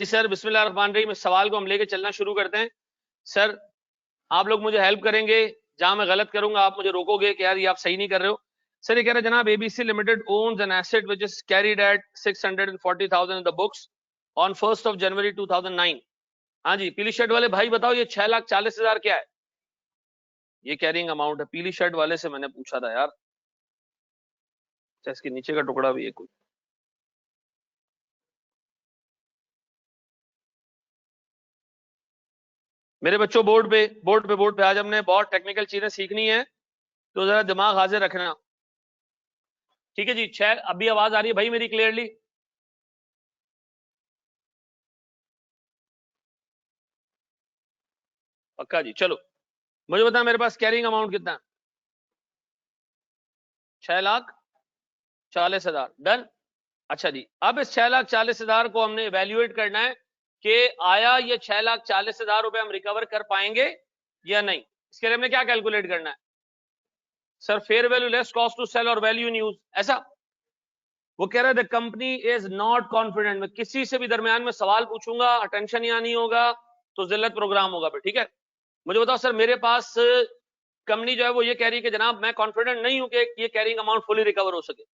जी sir, बिस्मिल्लाहिर्रहमानिर्रहीम। इस सवाल को हम लेके चलना शुरू करते हैं। सर, आप लोग मुझे हेल्प करेंगे, जहां मैं गलत करूंगा आप मुझे रोकोगे कि यार ये आप सही नहीं कर रहे हो। सर ये कह रहे जनाब, ABC limited owns an asset which is carried at 640,000 in the books on 1 January 2009। हाँ जी, पीली शर्ट वाले भाई बताओ, ये 6,40,000 क्या है? ये कैरिंग अमाउंट है। पीली शर्ट वाले से मैंने पूछा था यार। अच्छा, इसके नीचे का टुकड़ा भी है कोई? मेरे बच्चों, बोर्ड पे आज हमने बहुत टेक्निकल चीजें सीखनी है, तो जरा दिमाग हाजिर रखना। ठीक है जी। अभी आवाज आ रही है भाई मेरी क्लियरली? पक्का जी। चलो मुझे बता, मेरे पास कैरिंग अमाउंट कितना है? 6,40,000। डन। अच्छा जी, अब इस 6,40,000 को हमने इवेल्युएट करना है कि आया ये 6,40,000 रुपए हम रिकवर कर पाएंगे या नहीं। इसके लिए हमने क्या कैलकुलेट करना है? Sir, fair value less cost to sell और वैल्यू इन यूज, ऐसा। वो कह रहे the company is not confident. मैं किसी से भी दरमियान में सवाल पूछूंगा, अटेंशन यहाँ नहीं होगा तो जिल्लत प्रोग्राम होगा फिर। ठीक है, मुझे बताओ सर, मेरे पास कंपनी जो है वो ये कह रही है कि जनाब मैं कॉन्फिडेंट नहीं हूं कि ये कैरिंग अमाउंट फुली रिकवर हो सके।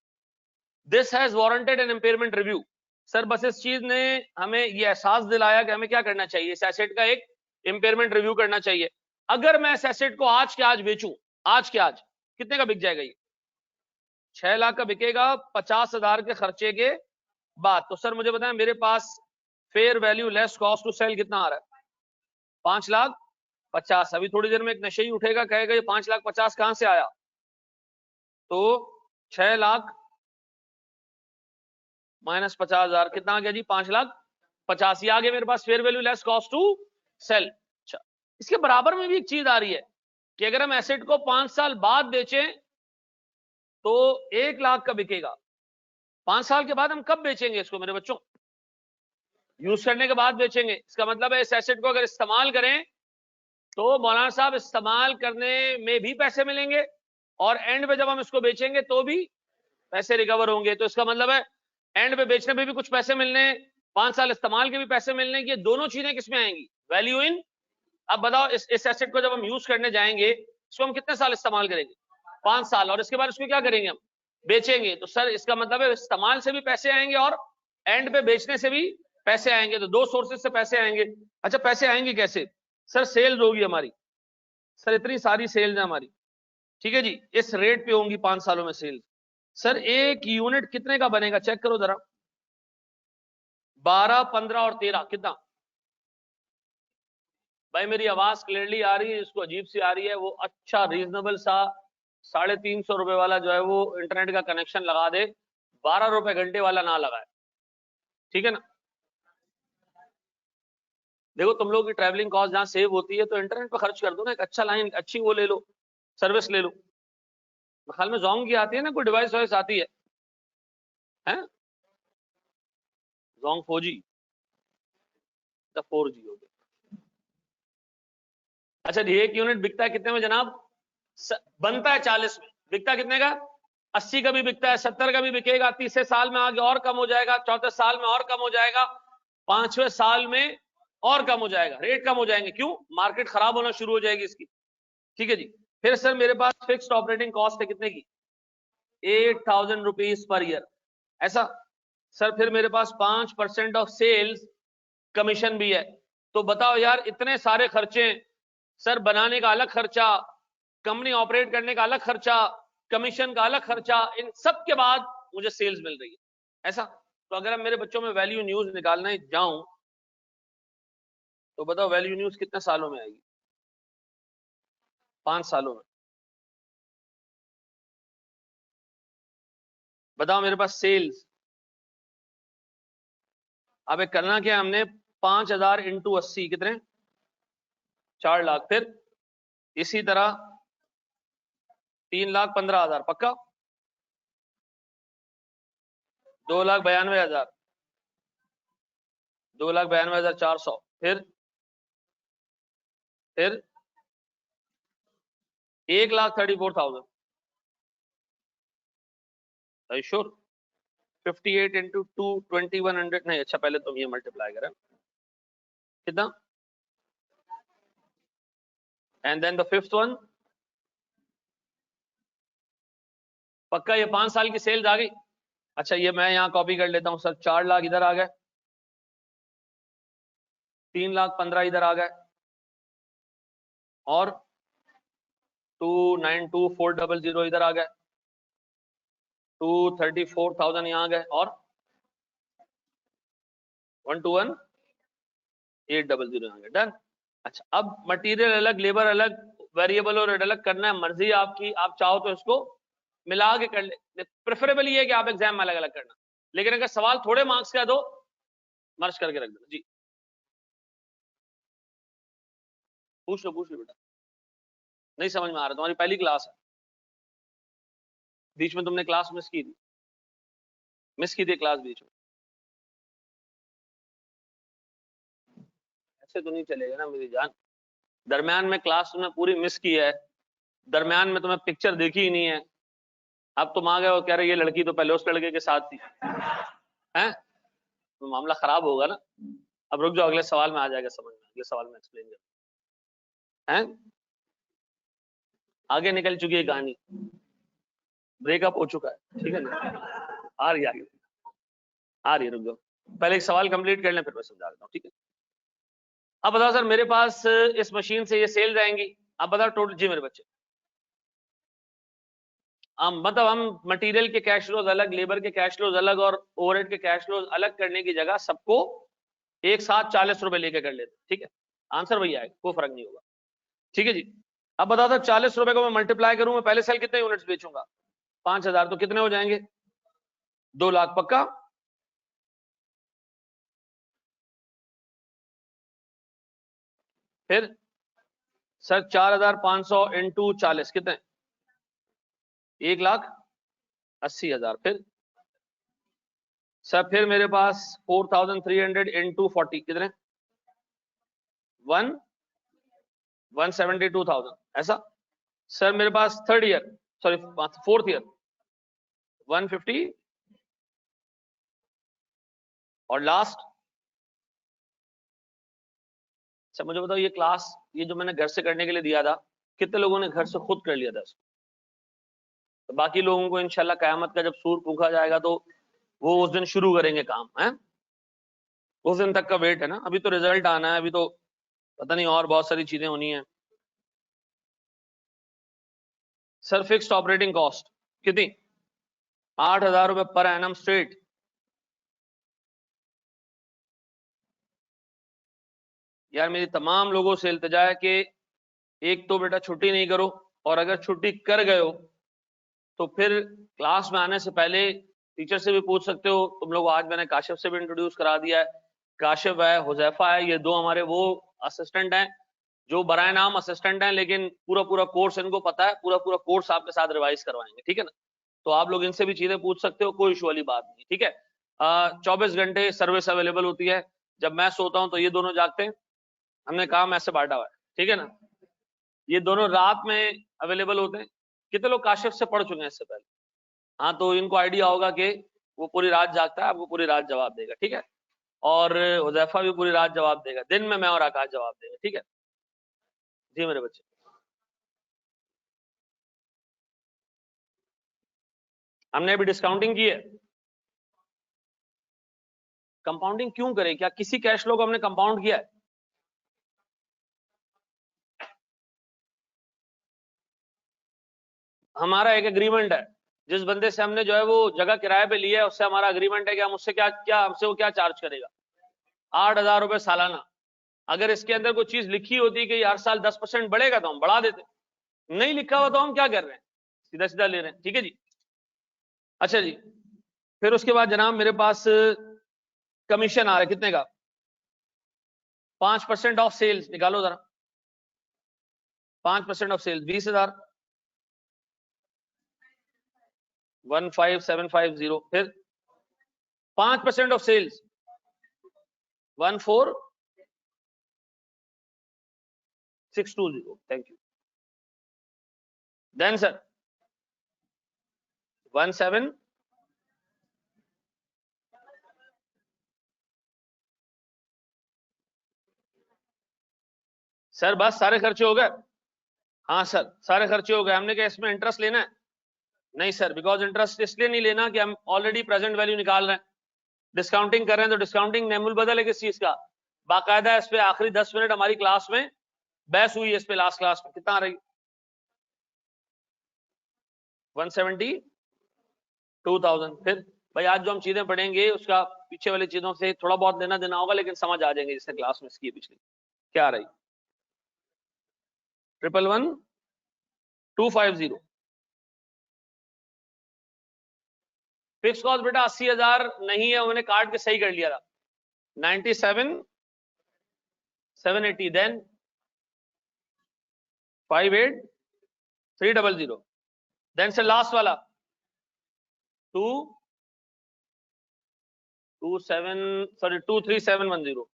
This has warranted an impairment review. Sir बस इस चीज ने हमें ये एहसास दिलाया कि हमें क्या करना चाहिए, इस एसेट का एक इम्पेयरमेंट रिव्यू करना चाहिए। अगर मैं इस एसेट को आज के आज बेचूं, आज के आज कितने का बिक जाएगा ये? 6 लाख का बिकेगा 50,000 के खर्चे के बाद। तो सर मुझे बताएं, मेरे पास fair value less cost to sell कितना आ रहा है? 5,50,000। अभी थोड़ी देर में एक नशे ही उठेगा, कहेगा ये 5,50,000 कहां से आया? तो 6 लाख माइनस 50,000 कितना आ गया जी? 5,85,000 आ गया मेरे पास fair value less cost to sell. अच्छा, इसके बराबर में भी एक चीज आ रही है कि अगर हम एसेट को 5 साल बाद बेचें तो 1 लाख का बिकेगा। 5 साल के बाद हम कब बेचेंगे इसको मेरे बच्चों? यूज करने के बाद बेचेंगे। इसका मतलब है इस एसेट को अगर इस्तेमाल करें तो मौलाना साहब इस्तेमाल करने में भी पैसे मिलेंगे और एंड पे जब हम इसको बेचेंगे तो भी पैसे रिकवर होंगे। तो इसका मतलब है एंड पे बेचने पे भी कुछ पैसे मिलने, 5 साल इस्तेमाल के भी पैसे मिलने की, ये दोनों चीजें किसमें आएंगी? Value in. अब बताओ, इस एसेट को जब हम यूज करने जाएंगे, इसको हम कितने साल इस्तेमाल करेंगे? 5 साल। और इसके बाद इसको क्या करेंगे? हम बेचेंगे। तो सर इसका मतलब है इस्तेमाल से भी पैसे आएंगे और एंड पे बेचने से भी पैसे आएंगे। तो दो सोर्सेज से पैसे आएंगे। अच्छा, पैसे आएंगे कैसे? सर सेल्स होगी हमारी। सर इतनी सारी सेल्स है हमारी, ठीक है जी, इस रेट पे होंगी 5 सालों में सेल्स। सर एक यूनिट कितने का बनेगा चेक करो जरा। 12, 15 और 13 कितना? भाई मेरी आवाज क्लियरली आ रही है? इसको अजीब सी आ रही है। वो अच्छा रीजनेबल सा 350 रुपए वाला जो है वो इंटरनेट का कनेक्शन लगा दे, 12 रुपए घंटे वाला ना लगाए, ठीक है ना। देखो, तुम लोग की ट्रैवलिंग कॉस्ट जहां सेव होती है तो इंटरनेट पर खर्च कर दो ना, एक अच्छा लाइन अच्छी वो ले लो, सर्विस ले लो। ख्याल में जोंग की आती है ना, कोई डिवाइस वॉइस आती है? जोंग 4G या 4G हो गया। अच्छा, एक यूनिट बिकता है कितने में जनाब? बनता है 40 में, बिकता कितने का? 80 का भी बिकता है, 70 का भी बिकेगा। तीसरे साल में आगे और कम हो जाएगा, चौथे साल में और कम हो जाएगा, पांचवें साल में और कम हो जाएगा। रेट कम हो जाएंगे, क्यों? मार्केट खराब होना शुरू हो जाएगी इसकी। ठीक है जी। फिर सर मेरे पास फिक्स्ड ऑपरेटिंग कॉस्ट है कितने की? 8,000 रुपीज पर ईयर, ऐसा। सर फिर मेरे पास 5% ऑफ सेल्स कमीशन भी है। तो बताओ यार, इतने सारे खर्चे, सर बनाने का अलग खर्चा, कंपनी ऑपरेट करने का अलग खर्चा, कमीशन का अलग खर्चा, इन सब के बाद मुझे सेल्स मिल रही है, ऐसा। तो अगर हम मेरे बच्चों में वैल्यू न्यूज निकालने जाऊं तो बताओ वैल्यू न्यूज कितने सालों में आएगी? 5 सालों में। बताओ मेरे पास सेल्स, अब एक करना क्या हमने, 5,000 इंटू 80 कितने? 4 लाख। फिर इसी तरह 3,15,000 पक्का, 2,92,000, 2,92,400। फिर 1,34,000। श्योर? 58 इंटू 2, 2,100 नहीं। अच्छा पहले तुम ये मल्टीप्लाई करें, कितना, and then the fifth one, पक्का ये 5 साल की सेल्स आ गई। अच्छा ये मैं यहाँ कॉपी कर लेता हूँ सर, 4 लाख इधर आ गए, 3,15,000 इधर आ गए, और 292,400 इधर आ गए, 234,000 यहाँ आ गए, और 121,800 यहाँ गए। डन। अच्छा अब मटेरियल अलग, लेबर अलग, वेरिएबल और अलग करना है, मर्जी आपकी, आप चाहो तो इसको मिला के कर ले, प्रेफरेबल ये है कि आप एग्जाम में अलग अलग करना, लेकिन अगर सवाल थोड़े मार्क्स का दो मर्ज करके रख दो। जी पूछ लो बेटा, नहीं समझ में आ रहा, तुम्हारी पहली क्लास है, बीच में तुमने क्लास मिस की थी क्लास बीच में, ऐसे तो नहीं चलेगा ना मेरी जान। दरम्यान में क्लास तुमने पूरी मिस की है, दरम्यान में तुम्हें पिक्चर देखी ही नहीं है, अब तुम आ गए हो कह रहे ये लड़की तो पहले उस लड़के के साथ थी, हैं? तो मामला खराब होगा ना। अब रुक जाओ, अगले सवाल में आ जाएगा समझ में, अगले सवाल में एक्सप्लेन कर, हैं? आगे निकल चुकी है कहानी, ब्रेकअप हो चुका है, ठीक है ना, आ रही आगे आ रही है, रुक जाओ पहले एक सवाल कंप्लीट कर लें फिर मैं समझा देता हूँ, ठीक है। अब बताओ सर मेरे पास इस मशीन से ये सेल जाएंगी, अब बताओ टोटल, जी मेरे बच्चे, मतलब हम मटेरियल के कैश फ्लोज अलग, लेबर के कैश फ्लोज अलग और ओवरहेड के कैश फ्लोज अलग करने की जगह सबको एक साथ 40 रुपए लेके कर लेते, ठीक है, आंसर वही आएगा, कोई फर्क नहीं होगा, ठीक है जी। अब बताओ सर 40 रुपए को मैं मल्टीप्लाई करूं, मैं पहले साल कितने यूनिट्स बेचूंगा, 5,000, तो कितने हो जाएंगे, 2 लाख पक्का। फिर सर 4,500 इंटू 40 कितने, 1,80,000। फिर सर फिर मेरे पास 4,300 इंटू 40 कितने, 172,000 ऐसा। सर मेरे पास third year, sorry fourth year 150, और लास्ट, सर मुझे बताओ ये क्लास, ये जो मैंने घर से करने के लिए दिया था, कितने लोगों ने घर से खुद कर लिया था इसको, तो बाकी लोगों को इंशाल्लाह कयामत का जब सूर फूंका जाएगा तो वो उस दिन शुरू करेंगे काम, है उस दिन तक का वेट है ना, अभी तो रिजल्ट आना है, अभी तो पता नहीं और बहुत सारी चीजें होनी है। सर फिक्स्ड ऑपरेटिंग कॉस्ट कितनी, 8,000 रुपए पर एनम स्ट्रेट, यार मेरी तमाम लोगों से इल्तिजा है कि एक तो बेटा छुट्टी नहीं करो, और अगर छुट्टी कर गए हो तो फिर क्लास में आने से पहले टीचर से भी पूछ सकते हो, तुम लोग आज मैंने काशिफ से भी इंट्रोड्यूस करा दिया है, काशिफ है, हुजैफा है, ये 2 हमारे वो असिस्टेंट हैं जो बराए नाम असिस्टेंट हैं, लेकिन पूरा पूरा कोर्स इनको पता है, पूरा पूरा कोर्स आपके साथ रिवाइज करवाएंगे, ठीक है ना, तो आप लोग इनसे भी चीजें पूछ सकते हो, कोई इशू वाली बात नहीं, ठीक है। 24 घंटे सर्विस अवेलेबल होती है, जब मैं सोता हूं तो ये दोनों जागते हैं, हमने काम ऐसे बांटा हुआ है, ठीक है ना, ये दोनों रात में अवेलेबल होते हैं। कितने लोग काशिफ से पढ़ चुके हैं इससे पहले, हाँ तो इनको आइडिया होगा कि वो पूरी रात जागता है, आपको पूरी रात जवाब देगा, ठीक है, और हुजैफा भी पूरी रात जवाब देगा, दिन में मैं और आकाश जवाब देगा, ठीक है जी मेरे बच्चे। हमने अभी डिस्काउंटिंग की है, कंपाउंडिंग क्यों करें, क्या किसी कैश फ्लो को हमने कंपाउंड किया है, हमारा एक एग्रीमेंट है, जिस बंदे से हमने जो है वो जगह किराए पे लिया है उससे हमारा एग्रीमेंट है कि हम उससे क्या क्या हमसे वो क्या चार्ज करेगा, 8,000 रुपए सालाना। अगर इसके अंदर कोई चीज लिखी होती कि हर साल 10% बढ़ेगा तो हम बढ़ा देते, नहीं लिखा हुआ तो हम क्या कर रहे हैं, सीधा सीधा ले रहे हैं, ठीक है जी। अच्छा जी, फिर उसके बाद जनाब मेरे पास कमीशन आ रहा है कितने का, 5% ऑफ सेल्स निकालो जरा, 5% ऑफ सेल्स 20,000, 15750। फिर 5% of sales 14620, thank you. Then sir 17, sir बस सारे खर्चे हो गए। हाँ सर सारे खर्चे हो गए। हमने कहा इसमें इंटरेस्ट लेना है? नहीं सर, बिकॉज इंटरेस्ट इसलिए नहीं लेना कि हम ऑलरेडी प्रेजेंट वैल्यू निकाल रहे हैं, डिस्काउंटिंग कर रहे हैं, तो डिस्काउंटिंग नेमुल बदल है किस चीज का? बाकायदा इस पे आखिरी 10 मिनट हमारी क्लास में बहस हुई है इस पे, लास्ट क्लास में। कितना आ रही? 172,000। फिर भाई आज जो हम चीजें पढ़ेंगे उसका पीछे वाली चीजों से थोड़ा बहुत लेना देना होगा, लेकिन समझ आ जाएंगे जिसने क्लास में इसकी पिछली। क्या आ रही? 111,250। फिक्स कॉस्ट बेटा 80,000 नहीं है, उन्होंने काट के सही कर लिया था। 97,780, देन 58,300, देन से लास्ट वाला 23,710।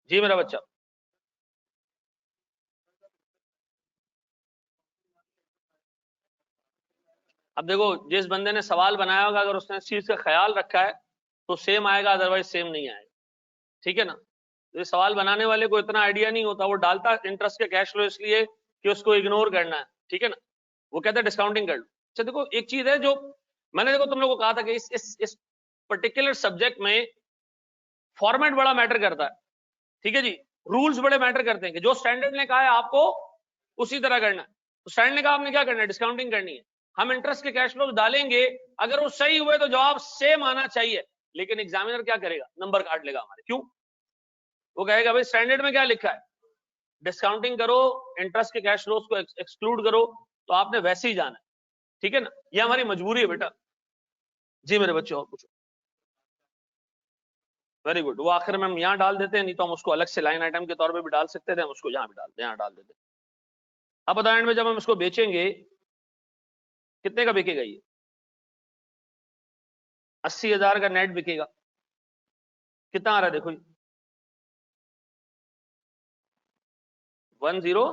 जी मेरा बच्चा। अब देखो जिस बंदे ने सवाल बनाया होगा अगर उसने इस चीज का ख्याल रखा है तो सेम आएगा, अदरवाइज सेम नहीं आएगा। ठीक है ना? ये सवाल बनाने वाले को इतना आइडिया नहीं होता, वो डालता इंटरेस्ट के कैश फ्लो इसलिए कि उसको इग्नोर करना है। ठीक है ना? वो कहता है डिस्काउंटिंग कर लो। अच्छा देखो एक चीज है जो मैंने देखो तुम लोगों को कहा था कि इस पर्टिकुलर सब्जेक्ट में फॉर्मेट बड़ा मैटर करता है। ठीक है जी, रूल्स बड़े मैटर करते हैं कि जो स्टैंडर्ड ने कहा है आपको उसी तरह करना है। तो स्टैंडर्ड ने कहा आपने क्या करना है? डिस्काउंटिंग करनी है। हम इंटरेस्ट के कैश फ्लो डालेंगे, अगर वो सही हुए तो जवाब सेम आना चाहिए, लेकिन एग्जामिनर क्या करेगा? नंबर काट लेगा हमारे। क्यों? वो कहेगा भाई स्टैंडर्ड में क्या लिखा है, डिस्काउंटिंग करो, इंटरेस्ट के कैश फ्लोज को एक्सक्लूड करो, तो आपने वैसे ही जाना है। ठीक है ना? ये हमारी मजबूरी है बेटा। जी मेरे बच्चे और पूछो। Very good. वो आखिर में हम यहाँ डाल देते हैं, नहीं तो हम उसको अलग से लाइन आइटम के तौर पे भी डाल सकते थे, हम उसको यहाँ भी डाल यहाँ डाल देते। अब बताओ एंड में जब हम इसको बेचेंगे कितने का बिकेगा? ये 80,000 का नेट बिकेगा। कितना आ रहा है देखो, 10।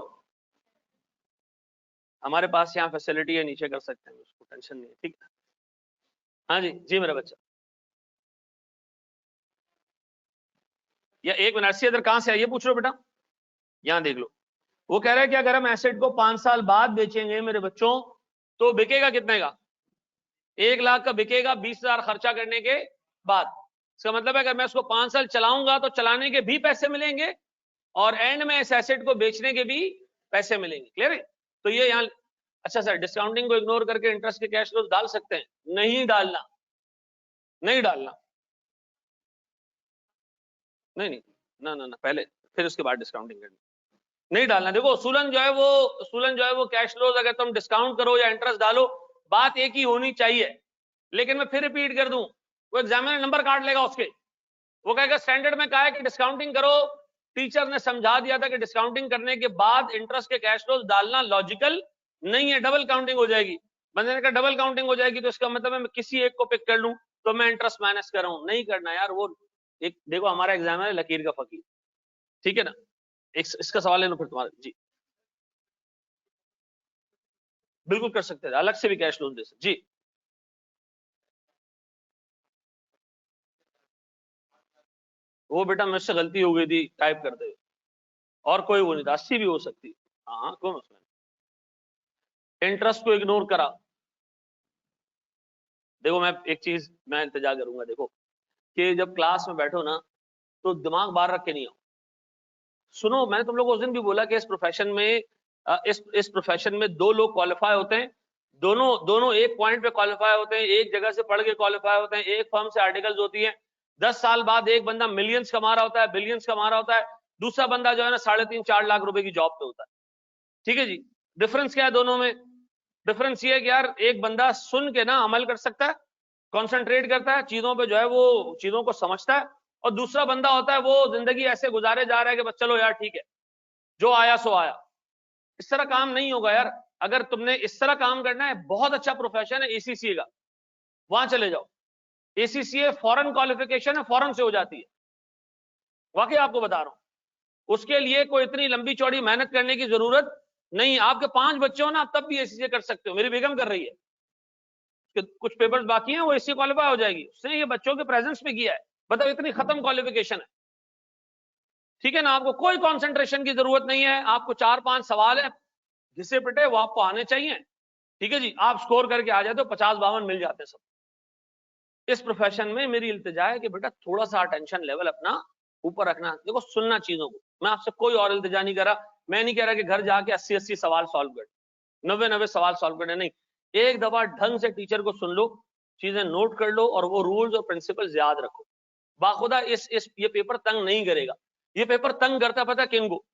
हमारे पास यहाँ फैसिलिटी है, नीचे कर सकते हैं उसको, टेंशन नहीं है। ठीक है? हाँ जी जी मेरा बच्चा। या एक मिनट, 80,000 कहां से है ये पूछ रहे हो बेटा? यहां देख लो। वो कह रहा है कि अगर हम एसेट को 5 साल बाद बेचेंगे मेरे बच्चों तो बिकेगा कितने का? 1 लाख का बिकेगा 20,000 खर्चा करने के बाद। इसका मतलब है अगर मैं उसको 5 साल चलाऊंगा तो चलाने के भी पैसे मिलेंगे और एंड में इस एसेट को बेचने के भी पैसे मिलेंगे। क्लियर है? तो ये यहाँ। अच्छा सर डिस्काउंटिंग को इग्नोर करके इंटरेस्ट के कैश फ्लोज डाल सकते हैं? नहीं डालना, नहीं डालना। नहीं नहीं ना ना ना, पहले फिर उसके बाद डिस्काउंटिंग करनी, नहीं डालना। देखो सूलन जो है वो कैश फ्लोज अगर तुम डिस्काउंट करो या इंटरेस्ट डालो बात एक ही होनी चाहिए। लेकिन मैं फिर रिपीट कर दूं, वो एग्जामिनर नंबर काट लेगा उसके। वो कहेगा स्टैंडर्ड में कहा है कि डिस्काउंटिंग करो, टीचर ने समझा दिया था कि डिस्काउंटिंग करने के बाद इंटरेस्ट के कैश फ्लोज डालना लॉजिकल नहीं है, डबल काउंटिंग हो जाएगी। बंदे ने कहा डबल काउंटिंग हो जाएगी तो इसका मतलब है मैं किसी एक को पिक कर लूं तो मैं इंटरेस्ट माइनस कर रहा हूं। नहीं करना यार, वो एक देखो हमारा एग्जाम है लकीर का फकीर। ठीक है ना? इसका सवाल ले लो फिर तुम्हारा। जी बिल्कुल कर सकते हैं, अलग से भी कैश लोन दे सकते। जी वो बेटा मुझसे गलती हो गई थी टाइप करते हुए, और कोई वो नहीं था, 80 भी हो सकती। हाँ कौन उसमें इंटरेस्ट को इग्नोर करा। देखो मैं एक चीज मैं इंतजार करूंगा, देखो कि जब क्लास में बैठो ना तो दिमाग बाहर रख के नहीं आओ। सुनो मैंने तुम लोग को उस दिन भी बोला कि इस प्रोफेशन में इस प्रोफेशन में 2 लोग क्वालिफाई होते हैं, दोनों दोनों एक पॉइंट पे क्वालिफाई होते हैं, एक जगह से पढ़ के क्वालिफाई होते हैं, एक फर्म से आर्टिकल्स होती है। 10 साल बाद एक बंदा मिलियंस कमा रहा होता है, बिलियंस कमा रहा होता है, दूसरा बंदा जो है ना 3.5-4 लाख रुपए की जॉब पे होता है। ठीक है जी? डिफरेंस क्या है दोनों में? डिफरेंस ये है कि यार एक बंदा सुन के ना अमल कर सकता है, कॉन्सेंट्रेट करता है चीजों पे, जो है वो चीजों को समझता है, और दूसरा बंदा होता है वो जिंदगी ऐसे गुजारे जा रहा है कि बस चलो यार ठीक है जो आया सो आया। इस तरह काम नहीं होगा यार। अगर तुमने इस तरह काम करना है, बहुत अच्छा प्रोफेशन है एसीसीए का, वहां चले जाओ। एसीसीए फॉरेन क्वालिफिकेशन है, फॉरेन से हो जाती है, वाकई आपको बता रहा हूं। उसके लिए कोई इतनी लंबी चौड़ी मेहनत करने की जरूरत नहीं। आपके 5 बच्चे हो ना, तब भी एसीसीए कर सकते हो। मेरी बेगम कर रही है, कुछ पेपर्स बाकी हैं, वो एसी क्वालिफाई हो जाएगी। उसने ये बच्चों के प्रेजेंस में किया है। बताओ इतनी खत्म क्वालिफिकेशन है। ठीक है ना, आपको कोई कंसंट्रेशन की जरूरत नहीं है, आपको 4-5 सवाल है घिसे पिटे वो आपको आने चाहिए, ठीक है जी, आप स्कोर करके आ जाते हो, 50-52 मिल जाते हैं सब। इस प्रोफेशन में मेरी इल्तिजा है कि बेटा थोड़ा सा अटेंशन लेवल अपना ऊपर रखना, देखो सुनना चीजों को, मैं आपसे कोई और इल्तिजा नहीं कर रहा, मैं नहीं कह रहा कि घर जाके 80-80 सवाल सॉल्व कर, 90-90 सवाल सॉल्व करने, नहीं, एक दफा ढंग से टीचर को सुन लो, चीजें नोट कर लो और वो रूल्स और प्रिंसिपल्स याद रखो। बाखुदा इस ये पेपर तंग नहीं करेगा, ये पेपर तंग करता पता किनको,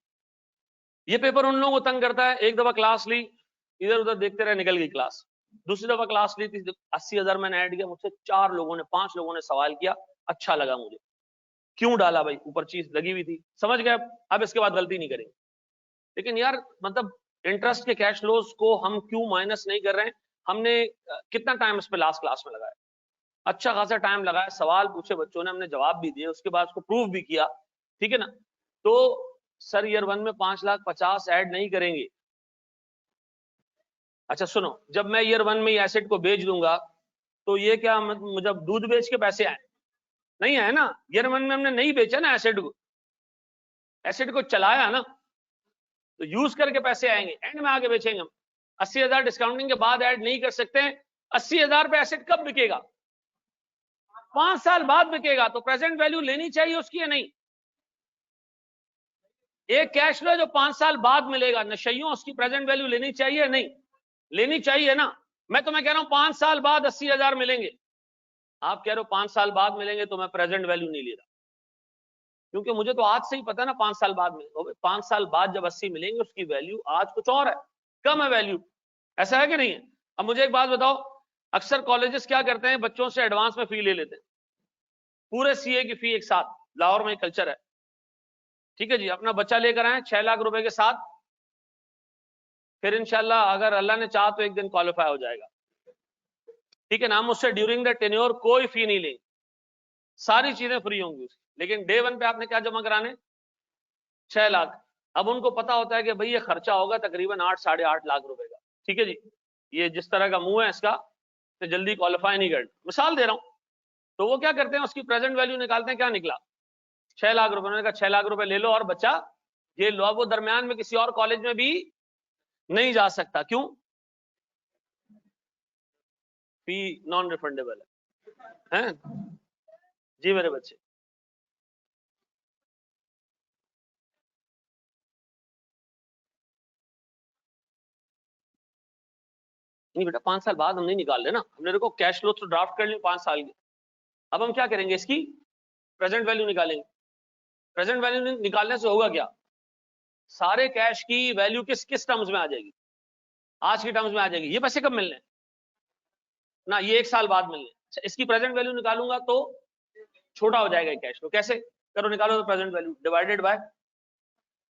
ये पेपर उन लोगों को तंग करता है, एक दफा क्लास ली, इधर उधर देखते रहे, निकल गई क्लास, दूसरी दफा क्लास ली थी, 80,000 मैंने ऐड किया, मुझसे 5 लोगों ने सवाल किया, अच्छा लगा मुझे, क्यों डाला भाई, ऊपर चीज लगी हुई थी, समझ गए, अब इसके बाद गलती नहीं करेंगे। लेकिन यार मतलब इंटरेस्ट के कैश फ्लोज को हम क्यों माइनस नहीं कर रहे हैं, हमने कितना टाइम इस पे लास्ट क्लास में लगाया, अच्छा खासा टाइम लगाया, सवाल पूछे बच्चों ने, हमने जवाब भी दिए, उसके बाद उसको प्रूव भी किया, ठीक है ना। तो सर ईयर 1 में 5,50,000 ऐड नहीं करेंगे, अच्छा सुनो, जब मैं ईयर 1 में ही एसेट को बेच दूंगा तो ये क्या मुझे दूध बेच के पैसे आए, नहीं है ना, ईयर 1 में हमने नहीं बेचा ना एसेट को, एसेट को चलाया ना, तो यूज करके पैसे आएंगे, एंड में आगे बेचेंगे हम। 80,000 डिस्काउंटिंग के बाद ऐड नहीं कर सकते, 80,000 पे एसेट कब बिकेगा, 5 साल बाद बिकेगा, तो प्रेजेंट वैल्यू लेनी चाहिए उसकी या नहीं, एक कैश फ्लो जो 5 साल बाद मिलेगा नशइयों, उसकी प्रेजेंट वैल्यू लेनी चाहिए या नहीं, लेनी चाहिए ना। मैं कह रहा हूं 5 साल बाद 80,000 मिलेंगे, आप कह रहे हो 5 साल बाद मिलेंगे, तो मैं प्रेजेंट वैल्यू नहीं ले रहा, क्योंकि मुझे तो आज से ही पता है ना 5 साल बाद में, 5 साल बाद जब 80 मिलेंगे उसकी वैल्यू आज कुछ और है, कम है वैल्यू, ऐसा है कि नहीं है। अब मुझे एक बात बताओ, अक्सर कॉलेजेस क्या करते हैं, बच्चों से एडवांस में फी ले लेते हैं, पूरे सीए की फी एक साथ, लाहौर में कल्चर है, ठीक है जी, अपना बच्चा लेकर आए 6 लाख रुपए के साथ, फिर इंशाल्लाह अगर अल्लाह ने चाहा तो एक दिन क्वालिफाई हो जाएगा, ठीक है ना, हम उससे ड्यूरिंग द टेन्योर कोई फी नहीं लेंगे, सारी चीजें फ्री होंगी उसकी, लेकिन डे 1 पे आपने क्या जमा कराने, 6 लाख। अब उनको पता होता है कि भाई ये खर्चा होगा तकरीबन 8-8.5 लाख रुपए का, ठीक है जी, ये जिस तरह का मुंह है इसका, तो जल्दी क्वालिफाई नहीं करना, मिसाल दे रहा हूं, तो वो क्या करते हैं, उसकी प्रेजेंट वैल्यू निकालते हैं, क्या निकला 6 लाख रुपए, उन्होंने कहा 6 लाख रुपए ले लो और बच्चा ये लो, अब वो दरमियान में किसी और कॉलेज में भी नहीं जा सकता, क्यों, फी नॉन रिफंडेबल है जी मेरे बच्चे। नहीं बेटा 5 साल बाद हम नहीं निकाल रहे ना, हमने देखो कैश फ्लो तो ड्राफ्ट कर ली 5 साल की, अब हम क्या करेंगे, इसकी प्रेजेंट वैल्यू निकालेंगे, प्रेजेंट वैल्यू निकालने से होगा क्या, सारे कैश की वैल्यू किस किस टर्म्स में आ जाएगी, आज की टर्म्स में आ जाएगी, ये पैसे कब मिलने ना, ये 1 साल बाद मिलने, अच्छा इसकी प्रेजेंट वैल्यू निकालूंगा तो छोटा हो जाएगा कैश फ्लो, कैसे करो, निकालो तो present value divided by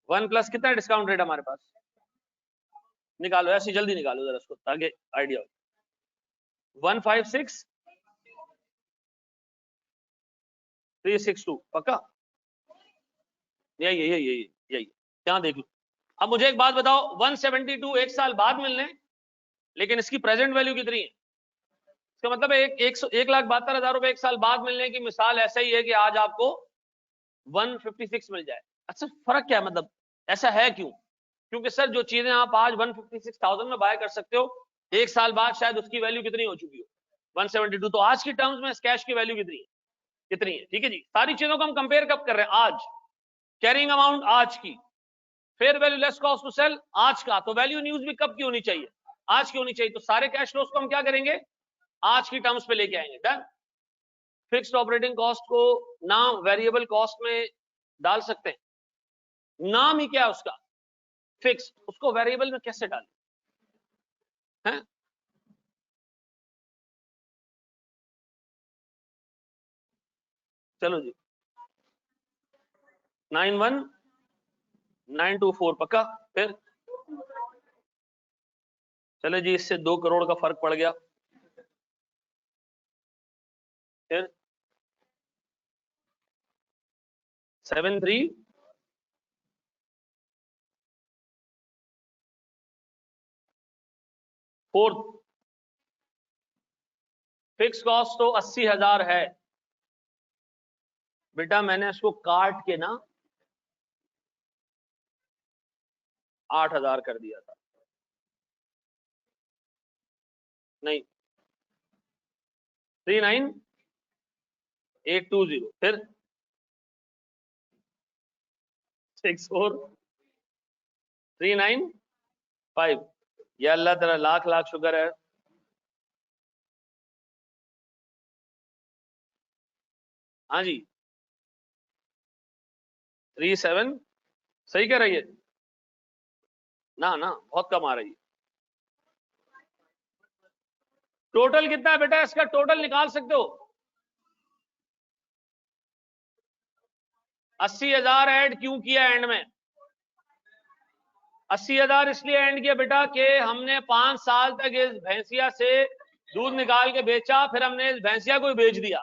1 plus कितना डिस्काउंट रेट हमारे पास, निकालो ऐसी जल्दी निकालो जरा उसको ताकि आइडिया हो, 156,362 पक्का, यही यही यही यही यहाँ देख लो। अब मुझे एक बात बताओ, 172 1 साल बाद मिलने, लेकिन इसकी प्रेजेंट वैल्यू कितनी है, इसका मतलब एक 1,72,000 रुपए 1 साल बाद मिलने की मिसाल ऐसा ही है कि आज आपको 156 मिल जाए। अच्छा फर्क क्या है, मतलब ऐसा है क्यों, क्योंकि सर जो चीजें आप आज 156,000 में बाय कर सकते हो, 1 साल बाद शायद उसकी वैल्यू कितनी हो चुकी हो 172, तो आज की टर्म्स में इस कैश की वैल्यू कितनी है, ठीक है जी, सारी चीजों को हम कंपेयर कब कर रहे हैं, आज, कैरिंग अमाउंट आज की, fair value less cost to sell आज का, तो वैल्यू न्यूज भी कब की होनी चाहिए, आज की होनी चाहिए, तो सारे कैश फ्लोज को हम क्या करेंगे, आज की टर्म्स पे लेके आएंगे, डन। फिक्स्ड ऑपरेटिंग कॉस्ट को नाम वेरिएबल कॉस्ट में डाल सकते हैं, नाम ही क्या है उसका फिक्स, उसको वेरिएबल में कैसे डालें हैं, चलो जी 91924 पक्का, फिर चले जी, इससे 2 करोड़ का फर्क पड़ गया, फिर 73 फोर्थ, फिक्स कॉस्ट तो 80,000 है बेटा, मैंने इसको काट के ना 8,000 कर दिया था, नहीं 39,820, फिर 64,395। या अल्लाह तेरा लाख लाख शुक्र है। हाँ जी 37 सही कह रही है ना, ना बहुत कम आ रही है। टोटल कितना है बेटा, इसका टोटल निकाल सकते हो? 80,000 ऐड क्यों किया एंड में? 80,000 इसलिए एंड किया बेटा कि हमने 5 साल तक इस भैंसिया से दूध निकाल के बेचा, फिर हमने इस भैंसिया को बेच दिया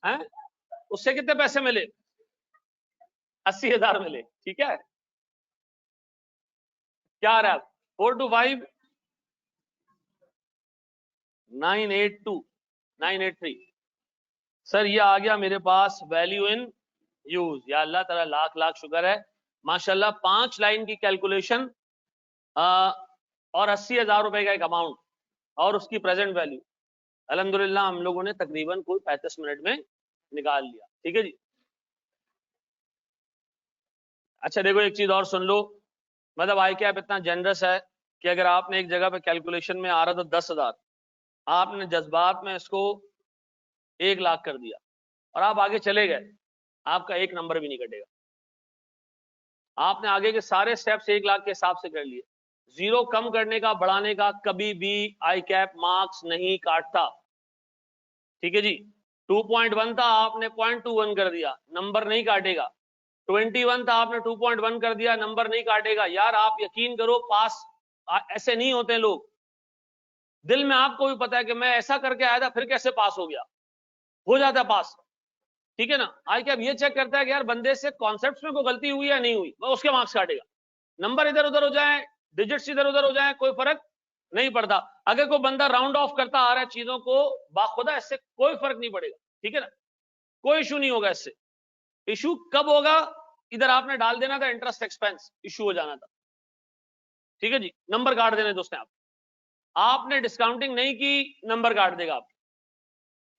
है, उससे कितने पैसे मिले? 80,000 मिले, ठीक है। क्या आ रहा है? 425 982 983। सर ये आ गया मेरे पास वैल्यू इन यूज। या अल्लाह ताला लाख लाख शुक्र है माशाल्लाह। 5 लाइन की कैलकुलेशन और 80,000 रुपए का एक अमाउंट और उसकी प्रेजेंट वैल्यू अल्हम्दुलिल्लाह हम लोगों ने तकरीबन कोई 35 मिनट में निकाल लिया, ठीक है जी। अच्छा देखो एक चीज और सुन लो, मतलब आई कैप इतना जनरस है कि अगर आपने एक जगह पे कैलकुलेशन में आ रहा था 10,000, आपने जज्बात में इसको 1,00,000 कर दिया और आप आगे चले गए, आपका एक नंबर भी नहीं कटेगा। आपने आगे के सारे स्टेप्स 1,00,000 के हिसाब से कर लिए। जीरो कम करने का बढ़ाने का कभी भी आई कैप मार्क्स नहीं काटता, ठीक है जी। 2.1 था आपने 0.21 कर दिया, नंबर नहीं काटेगा। 21 था आपने 2.1 कर दिया, नंबर नहीं काटेगा। यार आप यकीन करो पास ऐसे नहीं होते लोग। दिल में आपको भी पता है कि मैं ऐसा करके आया था फिर कैसे पास हो गया, हो जाता है पास, ठीक है ना। आई कैप ये चेक करता है कि यार बंदे से कॉन्सेप्ट्स में कोई गलती हुई या नहीं हुई, वो उसके मार्क्स काटेगा। नंबर इधर उधर हो जाए, डिजिट्स इधर उधर हो जाए, कोई फर्क नहीं पड़ता। अगर कोई बंदा राउंड ऑफ करता आ रहा है चीजों को बाखुदा, इससे कोई फर्क नहीं पड़ेगा, ठीक है ना। कोई इशू नहीं होगा इससे। इशू कब होगा? इधर आपने डाल देना था इंटरेस्ट एक्सपेंस, इशू हो जाना था, ठीक है जी। नंबर काट देने दोस्तों, आपने डिस्काउंटिंग नहीं की, नंबर काट देगा आप,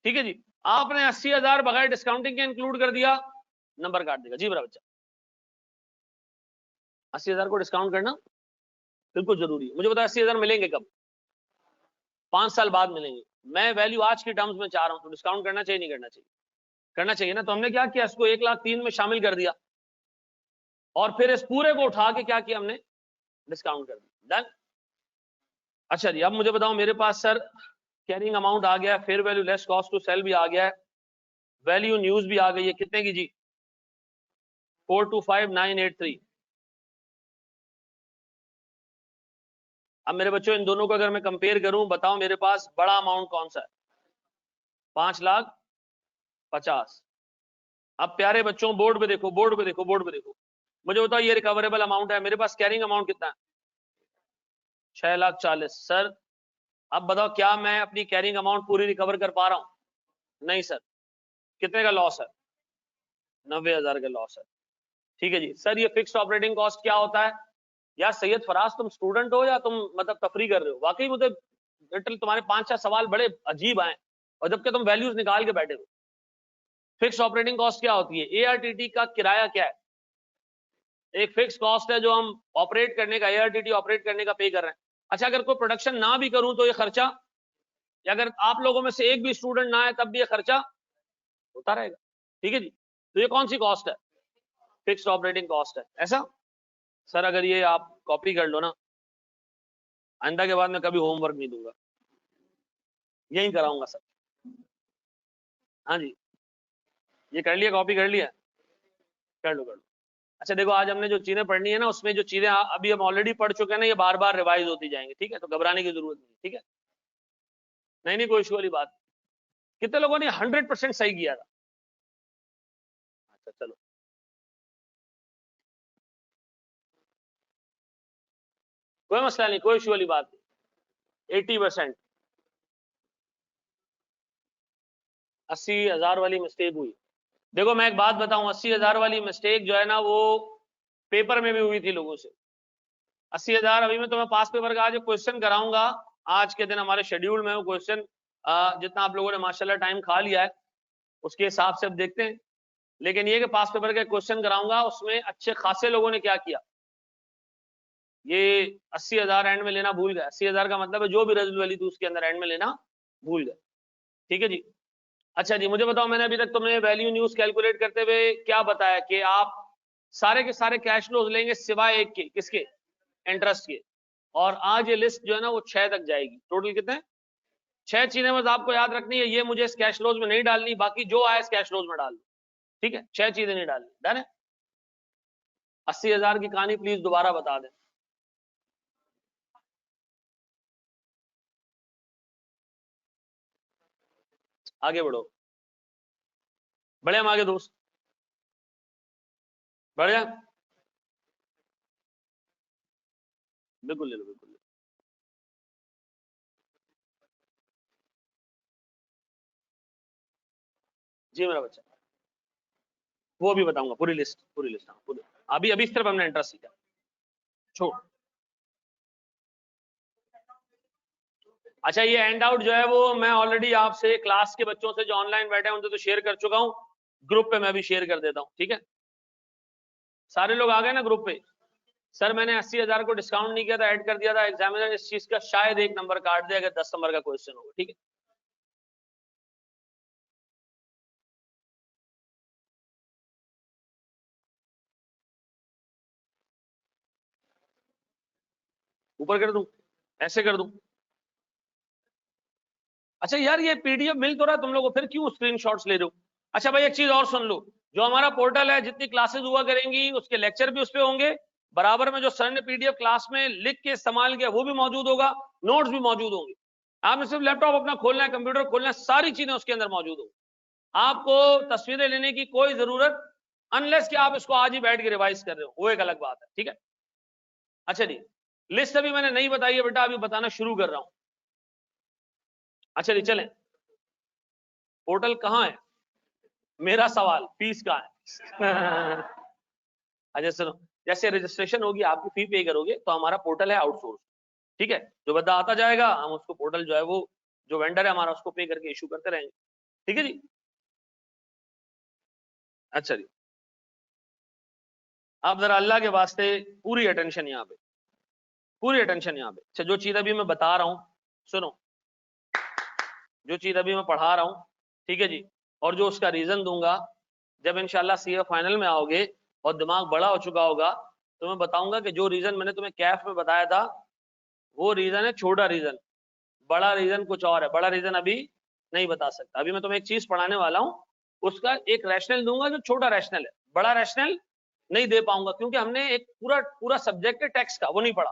ठीक है जी। आपने 80,000 बगैर डिस्काउंटिंग के इंक्लूड कर दिया, नंबर काट देगा जी। मेरा बच्चा 80,000 को डिस्काउंट करना बिल्कुल जरूरी है। मुझे बताओ 80,000 मिलेंगे कब? 5 साल बाद मिलेंगे। मैं वैल्यू आज की टर्म्स में चाह रहा हूं, तो डिस्काउंट करना चाहिए नहीं करना चाहिए? करना चाहिए ना। तो हमने क्या किया, इसको 1,03,000 में शामिल कर दिया और फिर इस पूरे को उठा के क्या किया हमने, डिस्काउंट कर दिया। डन। अच्छा जी अब मुझे बताओ, मेरे पास सर कैरिंग अमाउंट आ गया, fair value less cost to sell भी आ गया है, वैल्यू न्यूज भी आ गई है, कितने की जी? 425,983। अब मेरे बच्चों इन दोनों को अगर मैं कंपेयर करूं, बताओ मेरे पास बड़ा अमाउंट कौन सा है? 5,50,000। अब प्यारे बच्चों बोर्ड पे देखो, बोर्ड पे देखो, बोर्ड पे देखो, मुझे बताओ ये रिकवरेबल अमाउंट है, मेरे पास कैरिंग अमाउंट कितना है? 6,40,000। सर अब बताओ क्या मैं अपनी कैरिंग अमाउंट पूरी रिकवर कर पा रहा हूं? नहीं सर। कितने का लॉस है? 90,000 का लॉस है, ठीक है जी। सर ये फिक्स्ड ऑपरेटिंग कॉस्ट क्या होता है? यार सैयद फराज तुम स्टूडेंट हो या तुम मतलब तफरी कर रहे हो? वाकई मुझे तुम्हारे 5-6 सवाल बड़े अजीब आए और जबकि तुम वैल्यूज निकाल के बैठे हो। फिक्स्ड ऑपरेटिंग कॉस्ट क्या होती है? एआरटीटी का किराया क्या है? एक फिक्स कॉस्ट है जो हम ऑपरेट करने का, एआरटीटी ऑपरेट करने का पे कर रहे हैं। अच्छा अगर कोई प्रोडक्शन ना भी करूं तो ये खर्चा, या अगर आप लोगों में से एक भी स्टूडेंट ना है तब भी ये खर्चा होता रहेगा, ठीक है जी। तो ये कौन सी कॉस्ट है? फिक्स्ड ऑपरेटिंग कॉस्ट है, ऐसा। सर अगर ये आप कॉपी कर लो ना, आइंदा के बाद मैं कभी होमवर्क नहीं दूंगा, यही कराऊंगा सर। हाँ जी ये कर लिया, कॉपी कर लिया, कर लो कर लो। अच्छा देखो आज हमने जो चीजें पढ़नी है ना, उसमें जो चीजें अभी हम ऑलरेडी पढ़ चुके हैं ना, ये बार बार रिवाइज होती जाएंगी, ठीक है। तो घबराने की जरूरत नहीं, ठीक है। नहीं नहीं कोई इशू वाली बात। कितने लोगों ने 100% सही किया था? अच्छा चलो कोई मसला नहीं, कोई इशू वाली बात नहीं। 80%। 80,000 वाली मिस्टेक हुई। देखो मैं एक बात बताऊं, 80,000 वाली मिस्टेक जो है ना वो पेपर में भी हुई थी लोगों से, 80,000। अभी मैं तुम्हें पास पेपर का आज क्वेश्चन कराऊंगा, आज के दिन हमारे शेड्यूल में वो क्वेश्चन, जितना आप लोगों ने माशाल्लाह टाइम खा लिया है उसके हिसाब से अब देखते हैं। लेकिन ये कि पास पेपर के क्वेश्चन कराऊंगा, उसमें अच्छे खासे लोगों ने क्या किया। ये 80,000 एंड में लेना भूल गए। 80,000 का मतलब है जो भी रेजिडुअल वैल्यू थी उसके अंदर एंड में लेना भूल गए। ठीक है जी। अच्छा जी, मुझे बताओ, मैंने अभी तक तुम्हें वैल्यू न्यूज कैलकुलेट करते हुए क्या बताया कि आप सारे के सारे कैश फ्लोज लेंगे सिवाय एक के, किसके, इंटरेस्ट के। और आज ये लिस्ट जो है ना वो 6 तक जाएगी। टोटल कितने, 6 चीजें बस आपको याद रखनी है। ये मुझे इस कैश फ्लोज में नहीं डालनी, बाकी जो आए इस कैश फ्लोज में डाल दो। ठीक है, 6 चीजें नहीं डालनी। डन है। 80,000 की कहानी प्लीज दोबारा बता दें। आगे बढ़ो, बढ़े हम आगे दोस्त, बढ़ जाए। बिल्कुल ले लो, बिल्कुल ले लो। जी मेरा बच्चा, वो भी बताऊंगा, पूरी लिस्ट, पूरी लिस्ट। हाँ पूरी। अभी अभी सिर्फ हमने इंटरेस्ट सीखा, छोड़। अच्छा, ये हैंड आउट जो है वो मैं ऑलरेडी आपसे क्लास के बच्चों से जो ऑनलाइन बैठे हैं उनसे तो शेयर कर चुका हूँ, ग्रुप पे मैं भी शेयर कर देता हूँ। ठीक है, सारे लोग आ गए ना ग्रुप पे। सर मैंने 80,000 को डिस्काउंट नहीं किया था, ऐड कर दिया था। एग्जामिनर इस चीज का शायद 1 नंबर काट दे अगर 10 नंबर का क्वेश्चन होगा। ठीक है, ऊपर कर दूं, ऐसे कर दूं। अच्छा यार, ये पीडीएफ मिल तो रहा है तुम लोगों को, फिर क्यों स्क्रीनशॉट्स ले रहे हो। अच्छा भाई, एक चीज और सुन लो, जो हमारा पोर्टल है, जितनी क्लासेस हुआ करेंगी उसके लेक्चर भी उस पे होंगे, बराबर में जो सर ने पीडीएफ क्लास में लिख के इस्तेमाल किया वो भी मौजूद होगा, नोट्स भी मौजूद होंगे। आपने सिर्फ लैपटॉप अपना खोलना है, कंप्यूटर खोलना है, सारी चीजें उसके अंदर मौजूद होंगी। आपको तस्वीरें लेने की कोई जरूरत, अनलेस कि आप इसको आज ही बैठ के रिवाइज कर रहे हो, वो एक अलग बात है। ठीक है, अच्छा जी, लिस्ट अभी मैंने नहीं बताई है बेटा, अभी बताना शुरू कर रहा हूं। अच्छा जी चलें, पोर्टल कहां है, मेरा सवाल फीस का है। अच्छा सुनो, जैसे रजिस्ट्रेशन होगी, आपकी फी पे करोगे तो हमारा पोर्टल है आउटसोर्स। ठीक है, जो बंदा आता जाएगा हम उसको पोर्टल जो है वो, जो वेंडर है हमारा, उसको पे करके इशू करते रहेंगे। ठीक है जी। अच्छा जी, आप जरा अल्लाह के वास्ते पूरी अटेंशन यहाँ पे, पूरी अटेंशन यहाँ पे। अच्छा, जो चीज अभी मैं बता रहा हूँ सुनो, जो चीज अभी मैं पढ़ा रहा हूँ, ठीक है जी, और जो उसका रीजन दूंगा, जब इंशाल्लाह सीए फाइनल में आओगे और दिमाग बड़ा हो चुका होगा तो मैं बताऊंगा कि जो रीजन मैंने तुम्हें कैफ में बताया था वो रीजन है छोटा रीजन, बड़ा रीजन कुछ और है। बड़ा रीजन अभी नहीं बता सकता। अभी मैं तुम्हें एक चीज पढ़ाने वाला हूँ, उसका एक रैशनल दूंगा जो छोटा रैशनल है, बड़ा रैशनल नहीं दे पाऊंगा क्योंकि हमने एक पूरा पूरा सब्जेक्ट है टैक्स का, वो नहीं पढ़ा।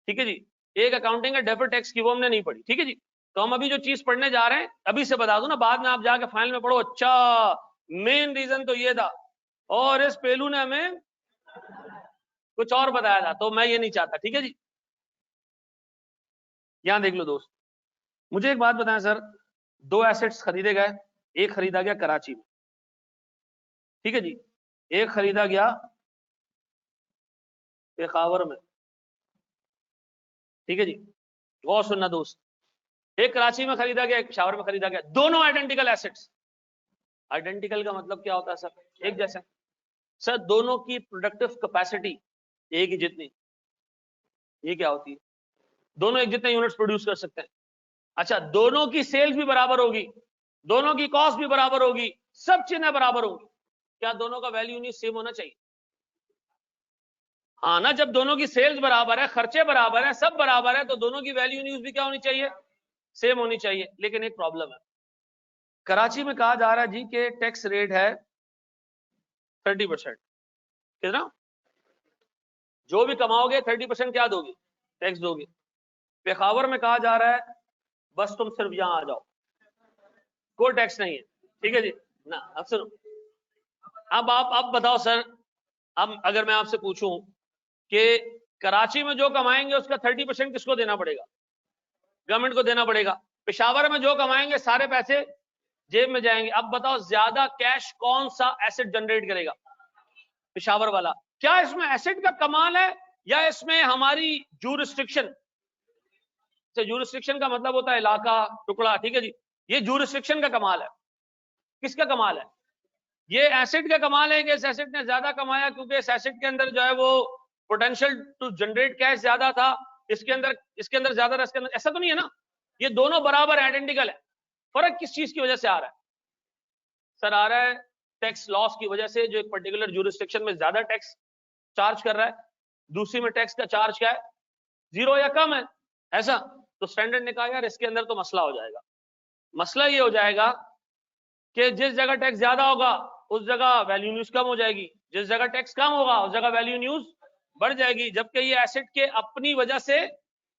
ठीक है जी, एक अकाउंटिंग है डेफर्ड टैक्स की, वो हमने नहीं पढ़ी। ठीक है जी, तो हम अभी जो चीज पढ़ने जा रहे हैं अभी से बता दूं ना, बाद में आप जाके फाइनल में पढ़ो अच्छा मेन रीजन तो ये था और इस पहलू ने हमें कुछ और बताया था, तो मैं ये नहीं चाहता। ठीक है जी, यहां देख लो दोस्त, मुझे एक बात बताएं सर, 2 एसेट्स खरीदे गए, एक खरीदा गया कराची में, ठीक है जी, एक खरीदा गया पेशावर में। ठीक है जी, गौर सुनना दोस्त, एक कराची में खरीदा गया, एक पेशावर में खरीदा गया, दोनों आइडेंटिकल एसेट्स। आइडेंटिकल का मतलब क्या होता है सर, एक जैसे। सर दोनों की प्रोडक्टिव कैपेसिटी एक ही जितनी, ये क्या होती है, दोनों एक जितने यूनिट्स प्रोड्यूस कर सकते हैं। अच्छा, दोनों की सेल्स भी बराबर होगी, दोनों की कॉस्ट भी बराबर होगी, सब चीजें बराबर होंगी। क्या दोनों का वैल्यू यूनिट सेम होना चाहिए। हाँ ना, जब दोनों की सेल्स बराबर है, खर्चे बराबर है, सब बराबर है, तो दोनों की वैल्यू यूनिट भी क्या होनी चाहिए, सेम होनी चाहिए। लेकिन एक प्रॉब्लम है, कराची में कहा जा रहा है जी कि टैक्स रेट है 30%। कितना, जो भी कमाओगे 30% क्या दोगे, टैक्स दोगे। पेशावर में कहा जा रहा है बस तुम सिर्फ यहां आ जाओ, कोई टैक्स नहीं है। ठीक है जी ना। अब सुनो, अब आप बताओ सर, अब अगर मैं आपसे पूछूं कि कराची में जो कमाएंगे उसका 30% किसको देना पड़ेगा, गवर्नमेंट को देना पड़ेगा। पेशावर में जो कमाएंगे सारे पैसे जेब में जाएंगे। अब बताओ ज्यादा कैश कौन सा एसेट जनरेट करेगा, पेशावर वाला। क्या इसमें एसेट का कमाल है या इसमें हमारी जूरिस्डिक्शन, जूरिस्डिक्शन का मतलब होता है इलाका, टुकड़ा, ठीक है जी। ये जूरिस्डिक्शन का कमाल है। किसका कमाल है? ये एसेट का कमाल है कि इस एसेट ने ज्यादा कमाया क्योंकि इस एसेट के अंदर जो है वो पोटेंशियल टू जनरेट कैश ज्यादा था, इसके अंदर ज्यादा, इसके अंदर ऐसा तो नहीं है ना। ये दोनों बराबर आइडेंटिकल है। फर्क किस चीज की वजह से आ रहा है? सर आ रहा है टैक्स लॉस की वजह से, जो एक पर्टिकुलर ज्यूरिस्डिक्शन में ज्यादा टैक्स चार्ज कर रहा है, दूसरी में टैक्स का चार्ज क्या है, 0 या कम है, ऐसा। तो स्टैंडर्ड ने कहा यार इसके अंदर तो मसला हो जाएगा। मसला ये हो जाएगा कि जिस जगह टैक्स ज्यादा होगा उस जगह वैल्यू न्यूज कम हो जाएगी, जिस जगह टैक्स कम होगा उस जगह वैल्यू न्यूज बढ़ जाएगी, जबकि ये एसेट के अपनी वजह से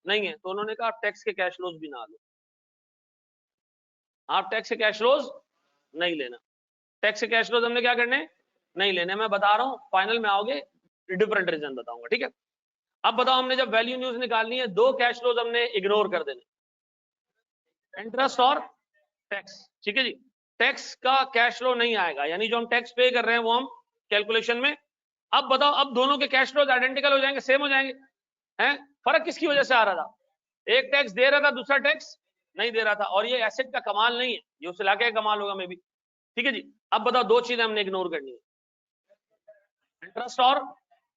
नहीं है। तो उन्होंने कहा आप टैक्स के कैश फ्लोज भी ना लो, आप टैक्स के कैश फ्लोज नहीं लेना। टैक्स के कैश फ्लोज हमने क्या करने, नहीं लेने। मैं बता रहा हूं, फाइनल में आओगे डिफरेंट रीजन बताऊंगा, ठीक है। अब बताओ, हमने जब वैल्यू न्यूज निकालनी है, दो कैश फ्लोज हमने इग्नोर कर देने, इंटरेस्ट और टैक्स, ठीक है जी। टैक्स का कैश फ्लो नहीं आएगा, यानी जो हम टैक्स पे कर रहे हैं वो हम कैलकुलेशन में। अब बताओ, अब दोनों के कैश फ्लोज आइडेंटिकल हो जाएंगे, सेम हो जाएंगे, हैं? फर्क किसकी वजह से आ रहा था? एक टैक्स दे रहा था, दूसरा टैक्स नहीं दे रहा था। और ये एसेट का कमाल नहीं है, ये उस इलाके का कमाल होगा मे बी, ठीक है जी। अब बताओ, दो चीजें हमने इग्नोर करनी है, इंटरेस्ट और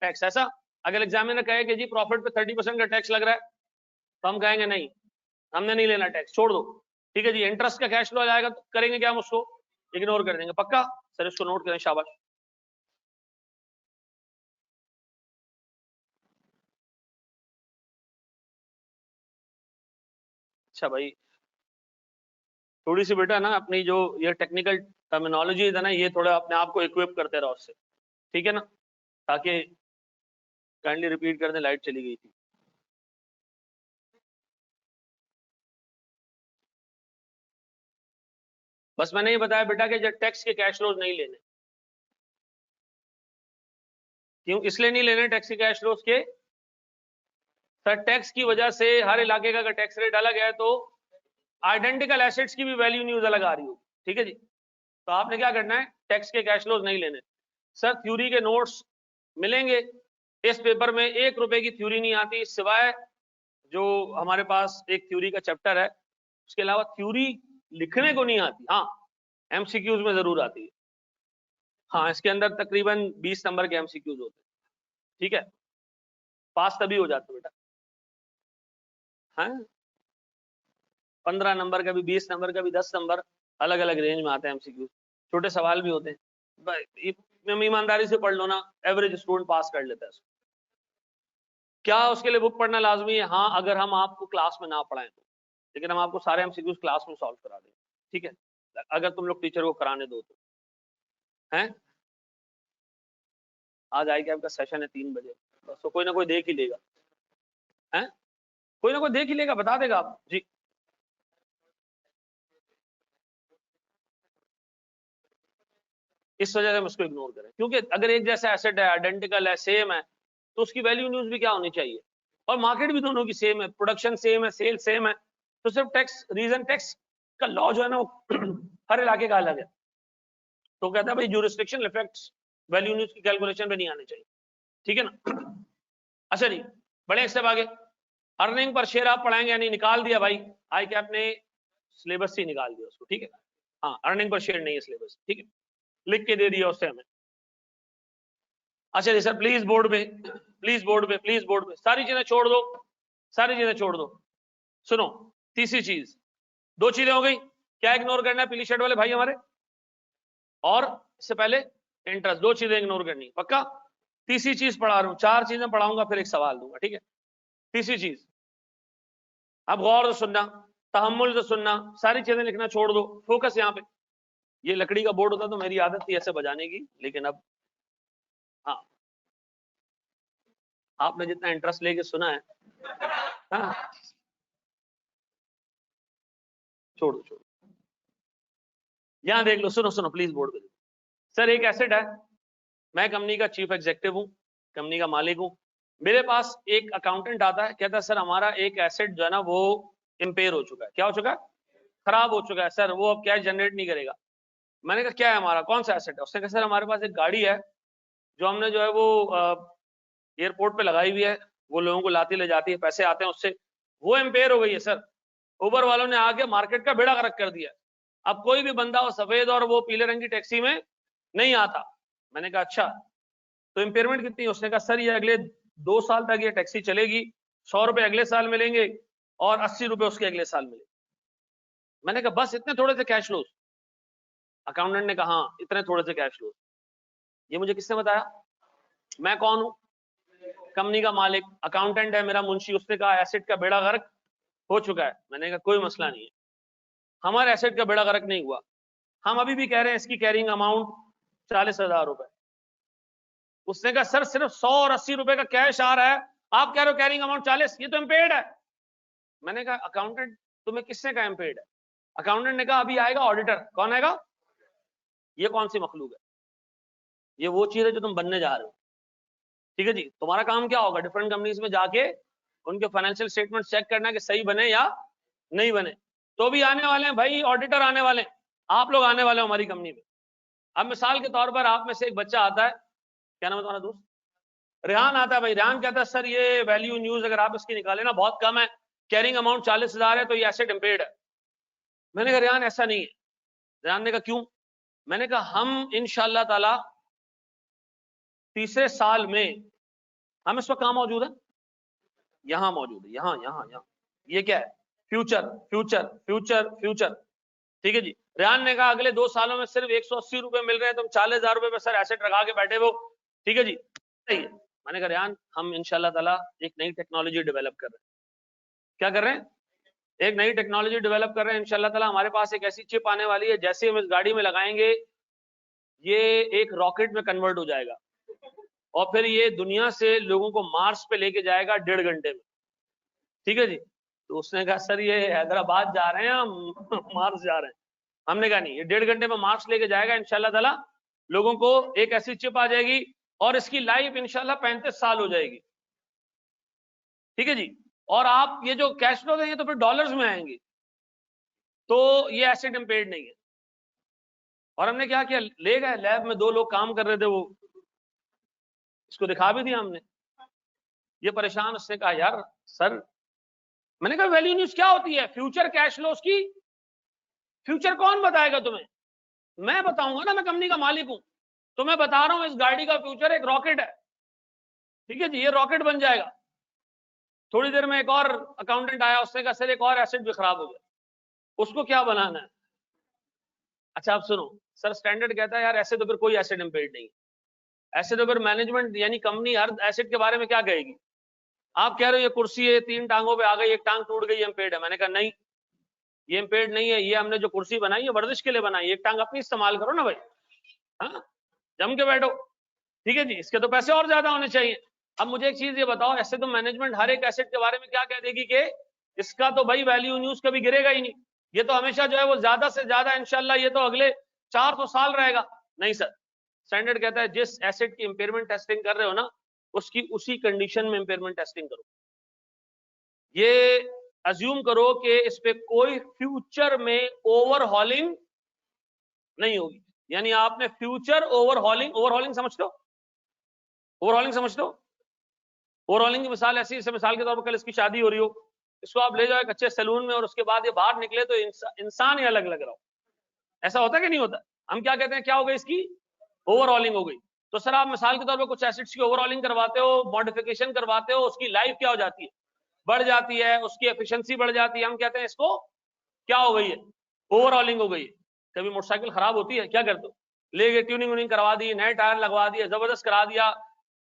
टैक्स। ऐसा अगर एग्जामिनर कहे कि जी प्रॉफिट पे 30% का टैक्स लग रहा है, तो हम कहेंगे नहीं, हमने नहीं लेना टैक्स, छोड़ दो, ठीक है जी। इंटरेस्ट का कैश फ्लो आ जाएगा तो करेंगे क्या, हम उसको इग्नोर कर देंगे। पक्का? सर इसको नोट करें, शाबाश। अच्छा भाई, थोड़ी सी बेटा ना अपनी जो ये टेक्निकल टर्मिनोलॉजी है ना, ये थोड़ा अपने आप को इक्विप करते रहो उससे, ठीक है ना, ताकि काइंडली रिपीट कर दें। लाइट चली गई थी। बस मैंने ये बताया बेटा कि जब टैक्स के कैश फ्लोज नहीं लेने। क्यों इसलिए नहीं लेने टैक्स के कैश फ्लोज के? सर टैक्स की वजह से हर इलाके का टैक्स रेट अलग है, तो आइडेंटिकल एसेट्स की भी वैल्यू न्यूज अलग आ रही हो, ठीक है जी। तो आपने क्या करना है, टैक्स के कैश फ्लोज नहीं लेने। सर थ्योरी के नोट्स मिलेंगे, इस पेपर में 1 रुपए की थ्योरी नहीं आती, सिवाय जो हमारे पास एक थ्योरी का चैप्टर है, उसके अलावा थ्योरी लिखने को नहीं आती। हाँ, एमसीक्यूज में जरूर आती है। हाँ, इसके अंदर तकरीबन 20 नंबर के एमसीक्यूज होते हैं, ठीक है। पास तभी हो जाते बेटा, हाँ, 15 नंबर का भी, 20 नंबर का भी, 10 नंबर, अलग अलग रेंज में आते हैं एमसीक्यू। छोटे सवाल भी होते हैं, ईमानदारी से पढ़ लो ना, एवरेज स्टूडेंट पास कर लेता है। क्या उसके लिए बुक पढ़ना लाजमी है? हाँ, अगर हम आपको क्लास में ना पढ़ाएं तो, लेकिन हम आपको सारे एमसीक्यूज क्लास में सॉल्व करा देंगे, ठीक है, अगर तुम लोग टीचर को कराने दो तो। हैं, आज आएगा आपका सेशन है 3 बजे, बस तो कोई ना कोई देख ही लेगा, हैं, कोई ना कोई देख ही लेगा, बता देगा आप जी। इस वजह से हम उसको इग्नोर करें, क्योंकि अगर एक जैसा एसेट है, आइडेंटिकल है, सेम है, तो उसकी वैल्यू न्यूज भी क्या होनी चाहिए। और मार्केट भी दोनों की सेम है, प्रोडक्शन सेम है, सेल सेम है, तो सिर्फ टैक्स रीजन, टैक्स का लॉ जो है ना वो हर इलाके का अलग है। तो कहता है भाई ज्यूरिसडिक्शन इफेक्ट्स वैल्यू न्यूज की कैलकुलेशन में नहीं आने चाहिए, ठीक है ना। अच्छा जी, बड़े एक स्टेप आगे, अर्निंग पर शेयर आप पढ़ाएंगे, यानी निकाल दिया भाई, आई कैप ने सिलेबस से निकाल दिया उसको, ठीक है। हाँ, अर्निंग पर शेयर नहीं है सिलेबस, ठीक है, लिख के दे दिया उससे हमें। अच्छा जी सर, प्लीज बोर्ड पे, प्लीज बोर्ड पे, प्लीज बोर्ड पे, सारी चीजें छोड़ दो, सारी चीजें छोड़ दो। सुनो, तीसरी चीज, दो चीजें हो गई, क्या इग्नोर करना है पीली शर्ट वाले भाई हमारे, और इससे पहले इंटरेस्ट, दो चीजें इग्नोर करनी, पक्का। तीसरी चीज पढ़ा रहा हूं, 4 चीजें पढ़ाऊंगा फिर एक सवाल दूंगा, ठीक है। तीसरी चीज, अब गौर से सुनना, तहम्मुल से सुनना, सारी चीजें लिखना छोड़ दो, फोकस यहाँ पे। ये लकड़ी का बोर्ड होता तो मेरी आदत थी ऐसे बजाने की, लेकिन अब हाँ, आपने जितना इंटरेस्ट लेके सुना है, हाँ, छोड़ दो, छोड़ दो। यहां देख लो, सुनो सुनो प्लीज बोर्ड पे। सर एक एसेट है, मैं कंपनी का चीफ एग्जीक्यूटिव हूँ, कंपनी का मालिक हूँ, मेरे पास एक अकाउंटेंट आता है, कहता है सर हमारा एक एसेट जो है ना वो इंपेयर हो चुका है। क्या हो चुका है? खराब हो चुका है सर, वो अब कैश जनरेट नहीं करेगा। मैंने कहा क्या है हमारा, कौन सा एसेट है? उसने कहा सर हमारे पास एक गाड़ी है, जो हमने जो है वो एयरपोर्ट पे लगाई हुई है, वो लोगों को लाती ले जाती है, पैसे आते हैं उससे, वो एम्पेयर हो गई है सर। उबर वालों ने आके मार्केट का बेड़ा गर्क कर दिया। अब कोई भी बंदा वो सफेद और वो पीले रंग की टैक्सी में नहीं आता। मैंने कहा अच्छा तो इम्पेयरमेंट कितनी है? उसने कहा सर ये अगले 2 साल तक ये टैक्सी चलेगी, 100 रुपए अगले साल मिलेंगे और 80 रुपए उसके अगले साल मिलेंगे। मैंने कहा बस इतने थोड़े से कैश लॉस? अकाउंटेंट ने कहा हाँ इतने थोड़े से कैश लॉस। ये मुझे किसने बताया? मैं कौन हूं? कंपनी का मालिक, अकाउंटेंट है मेरा मुंशी, उसने कहा एसेट का बेड़ा गर्क हो चुका है। मैंने कहा कोई मसला नहीं है, हमारे एसेट का बेड़ा गर्क नहीं हुआ, हम अभी भी कह रहे हैं इसकी कैरिंग अमाउंट 40,000 रुपए। उसने कहा सर सिर्फ 100 और 80 रुपए का कैश आ रहा है, आप कह रहे हो कैरिंग अमाउंट 40, ये तो इम्पेयर्ड है। मैंने कहा अकाउंटेंट तुम्हें किसने कहा इम्पेयर्ड है? अकाउंटेंट ने कहा अभी आएगा ऑडिटर। कौन आएगा? ये कौन सी मखलूक है? ये वो चीज है जो तुम बनने जा रहे हो। ठीक है जी, तुम्हारा काम क्या होगा? डिफरेंट कंपनीज में जाके उनके फाइनेंशियल स्टेटमेंट चेक करना कि सही बने या नहीं बने। तो भी आने वाले हैं भाई, ऑडिटर आने वाले हैं, आप लोग आने वाले हो हमारी कंपनी में। अब मिसाल के तौर पर आप में से एक बच्चा आता है, क्या नाम है तुम्हारा दोस्त? रेहान आता है भाई। रेहान कहता है सर ये वैल्यू न्यूज अगर आप इसकी निकाले ना बहुत कम है, कैरिंग अमाउंट 40,000 है, तो ये एसेट इम्पेयर्ड है। मैंने कहा रेहान ऐसा नहीं है। रेहान ने कहा क्यों? मैंने कहा हम इंशाअल्लाह ताला तीसरे साल में, हम इस वक्त कहां मौजूद है? यहां मौजूद है, यहां यहां यहां। ये क्या है? Future future future future. ठीक है जी। रेहान ने कहा अगले 2 सालों में सिर्फ 180 रुपए मिल रहे हैं, तुम 40,000 रुपए पे सर एसेट लगा के बैठे हो। ठीक है जी, सही है। मैंने कहा रेहान हम इंशाल्लाह ताला एक नई टेक्नोलॉजी डेवलप कर रहे हैं। क्या कर रहे हैं? एक नई टेक्नोलॉजी डेवलप कर रहे हैं इंशाल्लाह ताला। हमारे पास एक ऐसी चिप आने वाली है, जैसे हम इस गाड़ी में लगाएंगे ये एक रॉकेट में कन्वर्ट हो जाएगा और फिर ये दुनिया से लोगों को मार्स पे लेके जाएगा 1.5 घंटे में। ठीक है जी। तो उसने कहा सर ये हैदराबाद जा रहे हैं हम मार्स जा रहे हैं। हमने कहा नहीं, ये 1.5 घंटे में मार्स लेके जाएगा इंशाल्लाह ताला। लोगों को एक ऐसी चिप आ जाएगी और इसकी लाइफ इंशाल्लाह 35 साल हो जाएगी। ठीक है जी। और आप ये जो कैश फ्लो देंगे तो फिर डॉलर्स में आएंगे, तो ये एसेट इम्पेयर्ड नहीं है। और हमने क्या किया, ले गए लैब में, 2 लोग काम कर रहे थे, वो इसको दिखा भी दिया हमने। ये परेशान, उसने कहा यार सर, मैंने कहा वैल्यू न्यूज क्या होती है? फ्यूचर कैश फ्लोस की फ्यूचर कौन बताएगा तुम्हें? मैं बताऊंगा ना, मैं कंपनी का मालिक हूं। तो मैं बता रहा हूं इस गाड़ी का फ्यूचर एक रॉकेट है। ठीक है जी, ये रॉकेट बन जाएगा। थोड़ी देर में एक और अकाउंटेंट आया, उसने कहा सर एक और एसेट भी खराब हो गया, उसको क्या बनाना है? अच्छा आप सुनो, सर स्टैंडर्ड कहता है यार ऐसे तो फिर कोई एसेट इम्पेयर्ड नहीं, ऐसे तो फिर मैनेजमेंट यानी कंपनी हर एसेट के बारे में क्या कहेगी? आप कह रहे हो ये कुर्सी है 3 टांगों पे आ गई, एक टांग टूट गई, इम्पेयर्ड है। मैंने कहा नहीं, ये इम्पेयर्ड नहीं है, ये हमने जो कुर्सी बनाई है वर्जिश के लिए बनाई, एक टांग अपनी इस्तेमाल करो ना भाई, हाँ जम के बैठो। ठीक है जी, इसके तो पैसे और ज्यादा होने चाहिए। अब मुझे एक चीज ये बताओ, ऐसे तो मैनेजमेंट हर एक एसेट के बारे में क्या कह देगी कि इसका तो भाई वैल्यू न्यूज कभी गिरेगा ही नहीं, ये तो हमेशा जो है वो ज्यादा से ज्यादा इंशाल्लाह ये तो अगले 400 साल रहेगा। नहीं सर, स्टैंडर्ड कहता है जिस एसेट की इंपेयरमेंट टेस्टिंग कर रहे हो ना, उसकी उसी कंडीशन में इंपेयरमेंट टेस्टिंग करो। ये अज्यूम करो कि इस पे कोई फ्यूचर में ओवरहॉलिंग नहीं होगी। यानी आपने फ्यूचर ओवरहॉलिंग, ओवरहॉलिंग समझते हो? ओवरहॉलिंग समझते हो? ओवरहॉलिंग की मिसाल ऐसी, जैसे मिसाल के तौर पर कल इसकी शादी हो रही हो, इसको आप ले जाओ एक अच्छे सैलून में और उसके बाद ये बाहर निकले तो इंसान ही अलग लग रहा हो। ऐसा होता है कि नहीं होता? हम क्या कहते हैं, क्या हो गई इसकी? ओवरऑलिंग हो गई। तो सर आप मिसाल के तौर पर कुछ एसेट्स की ओवरऑलिंग करवाते हो, मॉडिफिकेशन करवाते हो, उसकी लाइफ क्या हो जाती है? बढ़ जाती है, उसकी एफिशिएंसी बढ़ जाती है। हम कहते हैं इसको क्या हो गई है? ओवरऑलिंग हो गई है। कभी मोटरसाइकिल खराब होती है, क्या करते हो? ले गए, ट्यूनिंग व्यूनिंग करवा दी, नए टायर लगवा दिए, जबरदस्त करा दिया,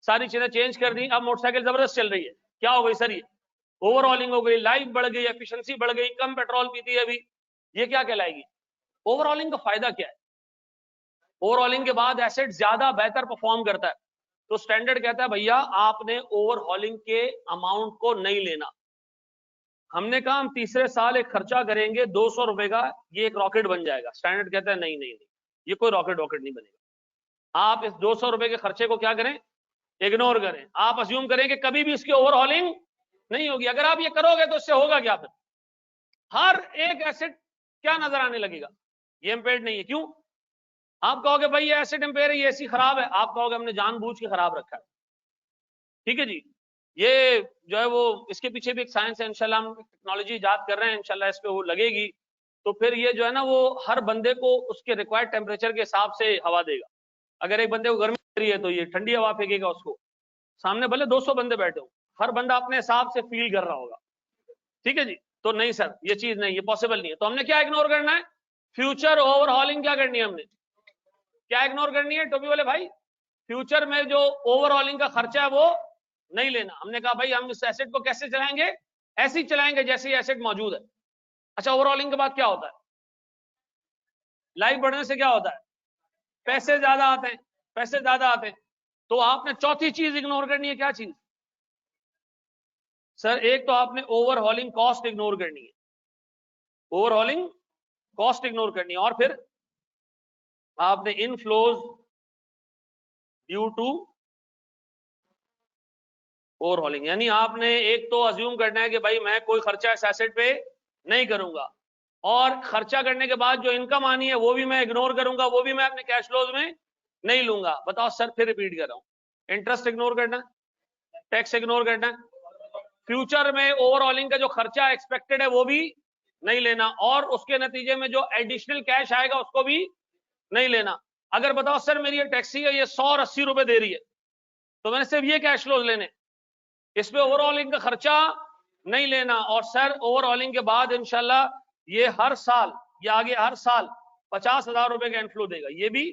सारी चीजें चेंज कर दी, अब मोटरसाइकिल जबरदस्त चल रही है। क्या हो गई सर? ये ओवरऑलिंग हो गई, लाइफ बढ़ गई, एफिशिएंसी बढ़ गई, कम पेट्रोल पीती है अभी। ये क्या कहलाएगी? ओवरऑलिंग का फायदा क्या है? ओवरऑलिंग के बाद एसेट ज्यादा बेहतर परफॉर्म करता है। तो स्टैंडर्ड कहता है भैया आपने ओवरहॉलिंग के अमाउंट को नहीं लेना। हमने कहा हम तीसरे साल एक खर्चा करेंगे 200 रुपए का, ये एक रॉकेट बन जाएगा। स्टैंडर्ड कहता है नहीं नहीं नहीं, ये कोई रॉकेट नहीं बनेगा। आप इस 200 रुपए के खर्चे को क्या करें? इग्नोर करें। आप अज्यूम करें कि कभी भी इसकी ओवरहॉलिंग नहीं होगी। अगर आप ये करोगे तो इससे होगा क्या? फिर हर एक एसेट क्या नजर आने लगेगा? ये इम्पेयर्ड नहीं है। क्यों? आप कहोगे भाई ये एसेट इम्पेयर है, ये ऐसी खराब है। आप कहोगे हमने जानबूझ के खराब रखा है। ठीक है जी। ये जो है वो इसके पीछे भी एक साइंस है, इंशाल्लाह हम टेक्नोलॉजी इजाद कर रहे हैं, इंशाल्लाह इस पे वो लगेगी। तो फिर ये जो है ना वो हर बंदे को उसके रिक्वायर्ड टेम्परेचर के हिसाब से हवा देगा। अगर एक बंदे को गर्मी लग रही है तो ये ठंडी हवा फेंकेगा उसको, सामने भले 200 बंदे बैठे हो, हर बंदा अपने हिसाब से फील कर रहा होगा। ठीक है जी। तो नहीं सर ये चीज नहीं, ये पॉसिबल नहीं है। तो हमने क्या इग्नोर करना है? फ्यूचर ओवरहॉलिंग क्या करनी है हमने, क्या इग्नोर करनी है टोपी वाले भाई? फ्यूचर में जो ओवरऑलिंग का खर्चा है वो नहीं लेना। हमने कहा भाई हम इस एसेट को कैसे चलाएंगे, ऐसे ही चलाएंगे जैसे ये एसेट मौजूद है। अच्छा, ओवरऑलिंग के बाद क्या होता है? लाइफ बढ़ने से क्या होता है? पैसे ज्यादा आते हैं, पैसे ज्यादा आते हैं। तो आपने चौथी चीज इग्नोर करनी है, क्या चीज सर? एक तो आपने ओवरहॉलिंग कॉस्ट इग्नोर करनी है, ओवरहॉलिंग कॉस्ट इग्नोर करनी है। और फिर आपने इनफ्लोज ड्यू टू ओवरहॉलिंग, यानी आपने एक तो अज्यूम करना है कि भाई मैं कोई खर्चा इस एसेट पे नहीं करूंगा, और खर्चा करने के बाद जो इनकम आनी है वो भी मैं इग्नोर करूंगा, वो भी मैं अपने कैश फ्लोज में नहीं लूंगा। बताओ सर, फिर रिपीट कर रहा हूं, इंटरेस्ट इग्नोर करना, टैक्स इग्नोर करना, फ्यूचर में ओवरऑलिंग का जो खर्चा एक्सपेक्टेड है वो भी नहीं लेना, और उसके नतीजे में जो एडिशनल कैश आएगा उसको भी नहीं लेना। अगर बताओ सर मेरी ये टैक्सी है, ये 100 और 80 रुपए दे रही है, तो मैंने सिर्फ ये कैश फ्लोज लेने, इसमें ओवरऑलिंग का खर्चा नहीं लेना। और सर ओवरऑलिंग के बाद इंशाल्लाह ये हर साल या आगे हर साल 50,000 रुपए का इनफ्लो देगा, ये भी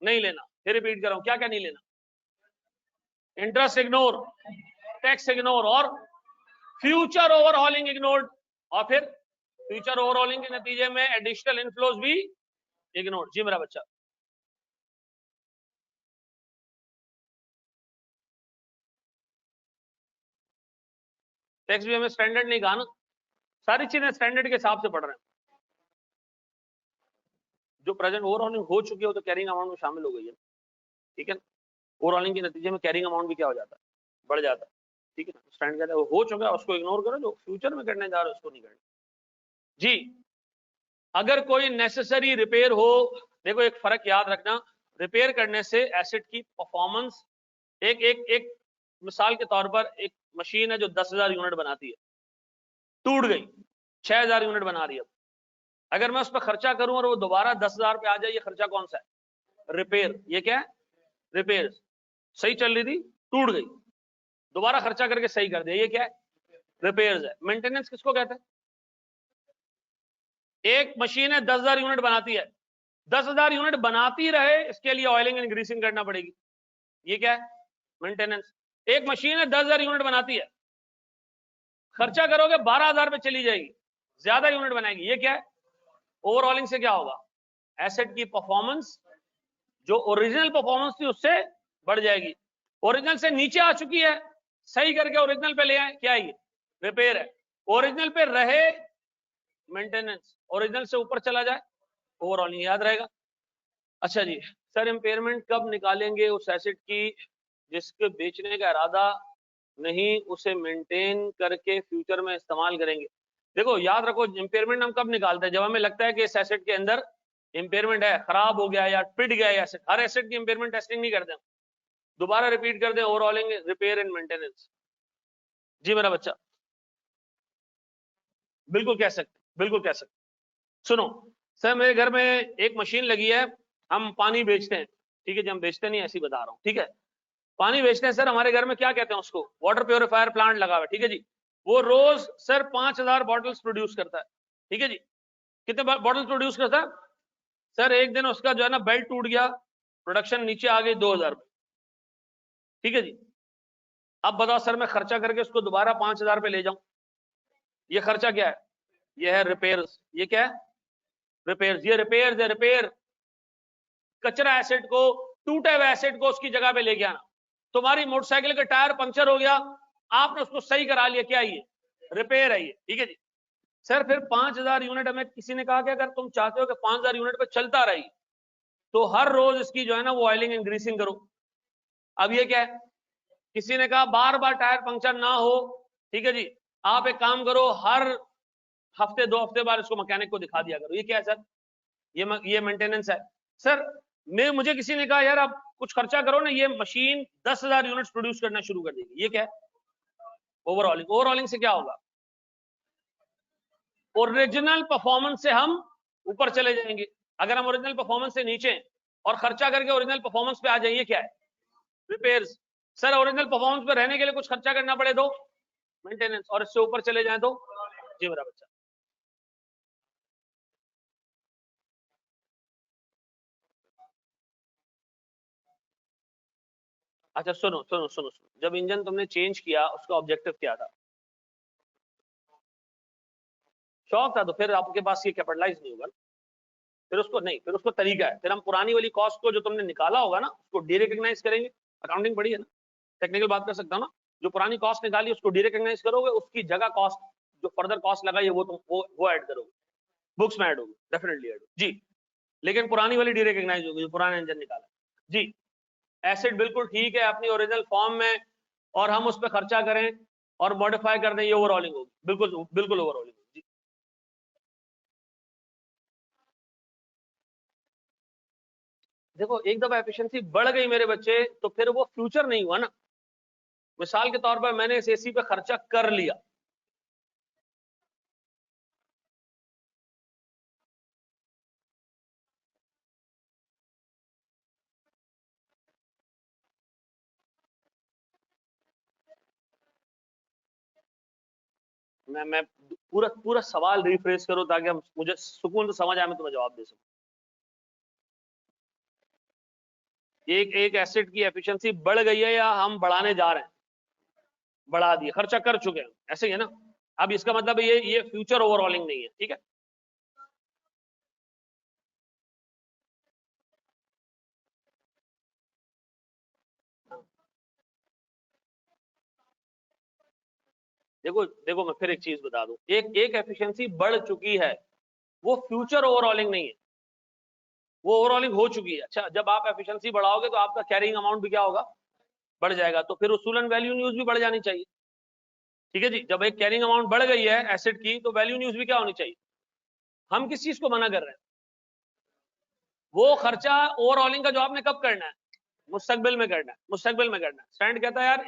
नहीं लेना। फिर रिपीट कर रहा हूं, क्या क्या नहीं लेना? इंटरेस्ट इग्नोर, टैक्स इग्नोर, और फ्यूचर ओवरहॉलिंग इग्नोर्ड, और फिर फ्यूचर ओवरहॉलिंग के नतीजे में एडिशनल इनफ्लोज भी इग्नोर। जी मेरा बच्चा, टैक्स भी हमें स्टैंडर्ड नहीं कहा ना, सारी चीजें स्टैंडर्ड के हिसाब से पढ़ रहे हैं। जो प्रेजेंट ओवरऑलिंग हो चुकी है वो तो कैरिंग अमाउंट में शामिल हो गई है, ठीक है ना? ओवरऑलिंग के नतीजे में कैरिंग अमाउंट भी क्या हो जाता है, बढ़ जाता है, ठीक है ना? स्टैंड कहता है वो हो चुका है, उसको इग्नोर करो, जो फ्यूचर में करने जा रहे हो उसको नहीं करना। जी, अगर कोई नेसेसरी रिपेयर हो, देखो एक फर्क याद रखना, रिपेयर करने से एसेट की परफॉर्मेंस, एक एक एक मिसाल के तौर पर एक मशीन है जो 10,000 यूनिट बनाती है, टूट गई, 6,000 यूनिट बना रही है, अगर मैं उस पर खर्चा करूं और वो दोबारा 10,000 पे आ जाए, ये खर्चा कौन सा है? रिपेयर। ये क्या है? रिपेयर। सही चल रही थी, टूट गई, दोबारा खर्चा करके सही कर दिया, ये क्या है? रिपेयर्स है। मेंटेनेंस किसको कहते हैं? एक मशीन है 10,000 यूनिट बनाती है, 10,000 यूनिट बनाती रहे, इसके लिए ऑयलिंग एंड ग्रीसिंग करना पड़ेगी, ये क्या है? मेंटेनेंस। एक मशीन है 10,000 यूनिट बनाती है, खर्चा करोगे 12,000 पे चली जाएगी, ज्यादा यूनिट बनाएगी, ये क्या है? ओवरऑलिंग से क्या होगा? एसेट की परफॉर्मेंस जो ओरिजिनल परफॉर्मेंस थी उससे बढ़ जाएगी, ओरिजिनल से नीचे आ चुकी है, सही करके ओरिजिनल पे ले आए, क्या है ये? रिपेयर है। ओरिजिनल पे रहे, मेंटेनेंस। ओरिजिनल से ऊपर चला जाए, ओवरऑलिंग। याद रहेगा? अच्छा जी, सर इंपेयरमेंट कब निकालेंगे उस एसेट की जिसके बेचने का इरादा नहीं, उसे मेंटेन करके फ्यूचर में इस्तेमाल करेंगे? देखो याद रखो, इंपेयरमेंट हम कब निकालते हैं? जब हमें लगता है कि इस एसेट के अंदर इंपेयरमेंट है, खराब हो गया या पिट गया है एसेट। हर एसेट की इंपेयरमेंट टेस्टिंग नहीं करते हम। दोबारा रिपीट कर दें, ओवरऑलिंग, रिपेयर एंड मेंटेनेंस। जी मेरा बच्चा, बिल्कुल कह सकते, बिल्कुल कह सकते। सुनो सर, मेरे घर में एक मशीन लगी है, हम पानी बेचते हैं, ठीक है जी, हम बेचते नहीं, ऐसी बता रहा हूँ, ठीक है? पानी बेचते हैं सर, हमारे घर में क्या कहते हैं उसको? वाटर प्योरीफायर प्लांट लगा हुआ है, ठीक है जी। वो रोज सर 5,000 बॉटल्स प्रोड्यूस करता है, ठीक है जी। कितने बॉटल्स प्रोड्यूस करता है सर? एक दिन उसका जो है ना बेल्ट टूट गया, प्रोडक्शन नीचे आ गई 2,000 रुपए, ठीक है जी। अब बताओ सर, मैं खर्चा करके उसको दोबारा 5,000 पे ले जाऊं, ये खर्चा क्या है? ये है रिपेयर्स। ये क्या है? रिपेयर्स। ये रिपेयर्स है, रिपेयर। कचरा एसेट को, टूटे हुए एसेट को उसकी जगह पे लेके आना। तुम्हारी मोटरसाइकिल का टायर पंक्चर हो गया, आपने उसको सही करा लिया, क्या ये? रिपेयर है ये, ठीक है जी। सर फिर 5,000 यूनिट, हमें किसी ने कहा कि अगर तुम चाहते हो कि 5,000 यूनिट पे चलता रही तो हर रोज इसकी जो है ना वो ऑयलिंग एंड ग्रीसिंग करो। अब ये क्या है? किसी ने कहा बार बार टायर पंक्चर ना हो, ठीक है जी, आप एक काम करो, हर हफ्ते 2 हफ्ते बाद इसको मैकेनिक को दिखा दिया करो। ये क्या है सर? ये मेंटेनेंस है। सर मुझे किसी ने कहा यार आप कुछ खर्चा करो ना, ये मशीन 10,000 यूनिट्स प्रोड्यूस करना शुरू कर देगी। ये क्या है? ओवरऑलिंग। ओवरऑलिंग से क्या होगा? ओरिजिनल परफॉर्मेंस से हम ऊपर चले जाएंगे। अगर हम ओरिजिनल परफॉर्मेंस से नीचे और खर्चा करके ओरिजिनल परफॉर्मेंस पे आ जाइए, क्या है? रिपेयर्स। सर ओरिजिनल परफॉर्मेंस पे रहने के लिए कुछ खर्चा करना पड़े तो मेंटेनेंस, और इससे ऊपर चले जाए तो जी मेरा बच्चा। अच्छा सुनो सुनो सुनो सुनो, जब इंजन तुमने चेंज किया उसका ऑब्जेक्टिव क्या था? शौक था, तो फिर आपके पास ये कैपिटलाइज नहीं होगा ना। फिर उसको नहीं, फिर उसको तरीका है, फिर हम पुरानी वाली कॉस्ट को जो तुमने निकाला होगा ना उसको डीरिकग्नाइज करेंगे। अकाउंटिंग पढ़ी है ना, टेक्निकल बात कर सकता हूँ ना। जो पुरानी कॉस्ट निकाली उसको डीरिकग्नाइज करोगे, उसकी जगह कॉस्ट जो फर्दर कॉस्ट लगाई है वो तुम वो ऐड करोगे, बुक्स में ऐड होगी, डेफिनेटली ऐड होगी जी। लेकिन पुरानी वाली डीरिकग्नाइज होगी जो पुराना इंजन निकाला जी। एसिड बिल्कुल ठीक है अपनी ओरिजिनल फॉर्म में, और हम उस पर खर्चा करें और मॉडिफाई कर दें, ये ओवरऑलिंग होगी, बिल्कुल बिल्कुल ओवरऑलिंग होगी जी। देखो एक दफा एफिशिएंसी बढ़ गई मेरे बच्चे, तो फिर वो फ्यूचर नहीं हुआ ना। मिसाल के तौर पर मैंने इस एसी पे खर्चा कर लिया, मैं पूरा पूरा सवाल रिफ्रेश करो ताकि हम मुझे सुकून से समझ आए, मैं तुम्हें जवाब दे सकूं। एक एक एसिड की एफिशिएंसी बढ़ गई है या हम बढ़ाने जा रहे हैं? बढ़ा दिए, खर्चा कर चुके हैं, ऐसे ही है ना। अब इसका मतलब ये फ्यूचर ओवरऑलिंग नहीं है, ठीक है। देखो देखो मैं फिर एक चीज बता दूं, एक एक एफिशिएंसी बढ़ चुकी है, वो फ्यूचर ओवरऑलिंग नहीं है, वो ओवरऑलिंग हो चुकी है। अच्छा जब आप एफिशिएंसी बढ़ाओगे तो आपका कैरिंग अमाउंट भी क्या होगा? बढ़ जाएगा, तो फिर उसूलन वैल्यू न्यूज भी बढ़ जानी चाहिए, ठीक है जी। जब एक कैरिंग अमाउंट बढ़ गई है एसेट की, तो वैल्यू न्यूज भी क्या होनी चाहिए? हम किस चीज को मना कर रहे हैं? वो खर्चा ओवरऑलिंग का जो आपने कब करना है? मुस्तकबिल में करना है, मुस्तकबिल में करना है। स्टैंड कहता है यार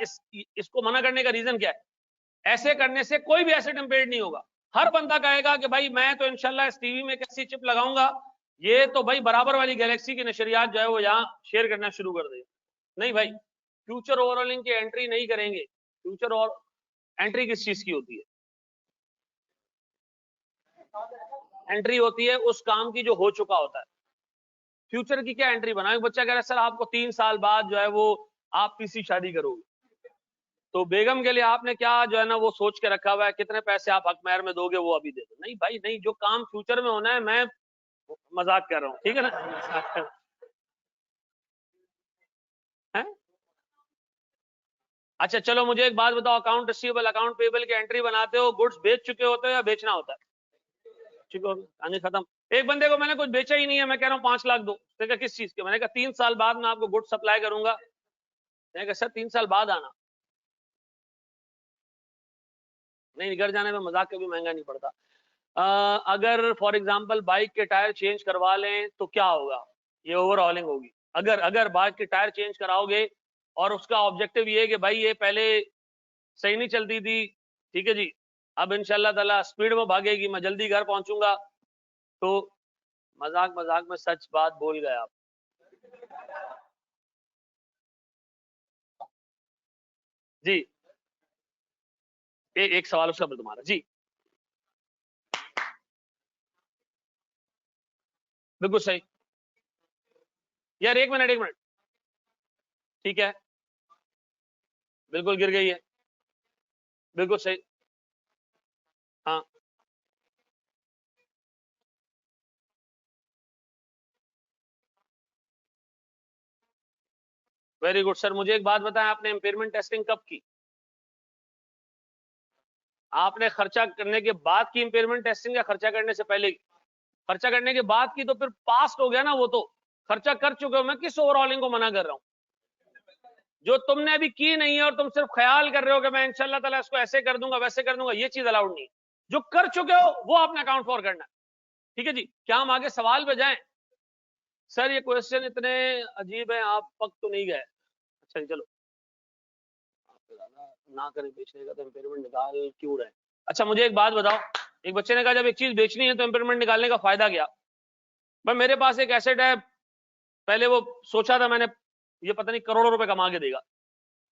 इसको मना करने का रीजन क्या है? ऐसे करने से कोई भी एसेट इंपेयर्ड नहीं होगा। हर बंदा कहेगा कि भाई मैं तो इंशाल्लाह इस टीवी में एक ऐसी चिप लगाऊंगा, ये तो भाई बराबर वाली गैलेक्सी की नशरियात जो है वो यहाँ शेयर करना शुरू कर देगा। नहीं भाई, फ्यूचर ओवरऑलिंग की एंट्री नहीं करेंगे। फ्यूचर और एंट्री किस चीज की होती है? एंट्री होती है उस काम की जो हो चुका होता है। फ्यूचर की क्या एंट्री बनाए? बच्चा कह रहा है सर आपको 3 साल बाद जो है वो आप तीसरी शादी करोगे, तो बेगम के लिए आपने क्या जो है ना वो सोच के रखा हुआ है, कितने पैसे आप हक महर में दोगे वो अभी दे दो? नहीं भाई नहीं, जो काम फ्यूचर में होना है, मैं मजाक कर रहा हूँ, ठीक है ना। है? अच्छा चलो मुझे एक बात बताओ, अकाउंट रिसीवेबल अकाउंट पेबल की एंट्री बनाते हो, गुड्स बेच चुके होते हो या बेचना होता है? चुके हो, कहानी खत्म। एक बंदे को मैंने कुछ बेचा ही नहीं है, मैं कह रहा हूँ 5 लाख दो, तो क्या किस चीज के? मैंने कहा 3 साल बाद मैं आपको गुड्स सप्लाई करूंगा। मैंने कहा सर 3 साल बाद आना। नहीं, घर जाने में मजाक कभी महंगा नहीं पड़ता। अगर फॉर एग्जांपल बाइक के टायर चेंज करवा लें तो क्या होगा? ये ओवरऑलिंग होगी। अगर अगर बाइक के टायर चेंज कराओगे और उसका ऑब्जेक्टिव ये है कि भाई ये पहले सही नहीं चलती थी, ठीक है जी, अब इंशाल्लाह ताला स्पीड में भागेगी, मैं जल्दी घर पहुंचूंगा, तो मजाक मजाक में सच बात बोल गए आप। जी एक सवाल उसका तुम्हारा जी। बिल्कुल सही। यार एक मिनट, ठीक है, बिल्कुल गिर गई है, बिल्कुल सही। हाँ वेरी गुड सर। मुझे एक बात बताएं, आपने इम्पेयरमेंट टेस्टिंग कब की? आपने खर्चा करने के बाद की इम्पेयरमेंट टेस्टिंग या खर्चा करने से पहले की? खर्चा करने के बाद की, तो फिर पास्ट हो गया ना वो तो। खर्चा कर चुके हो, मैं किस ओवरऑलिंग को मना कर रहा हूं? जो तुमने अभी की नहीं है और तुम सिर्फ ख्याल कर रहे हो कि मैं इंशाल्लाह ताला इसको ऐसे कर दूंगा वैसे कर दूंगा, ये चीज अलाउड नहीं है। जो कर चुके हो वो आपने अकाउंट फॉर करना है, ठीक है जी। क्या हम आगे सवाल पे जाएं? सर ये क्वेश्चन इतने अजीब है, आप पक तो नहीं गए। अच्छा चलो, ना करें बेचने का तो इम्पेयरमेंट निकाल क्यों रहे। अच्छा मुझे एक बात बताओ, एक बच्चे ने कहा जब एक चीज बेचनी है तो इम्पेयरमेंट निकालने का फायदा क्या। भाई मेरे पास एक एसेट है, पहले वो सोचा था मैंने ये पता नहीं करोड़ों रुपए कमा के देगा,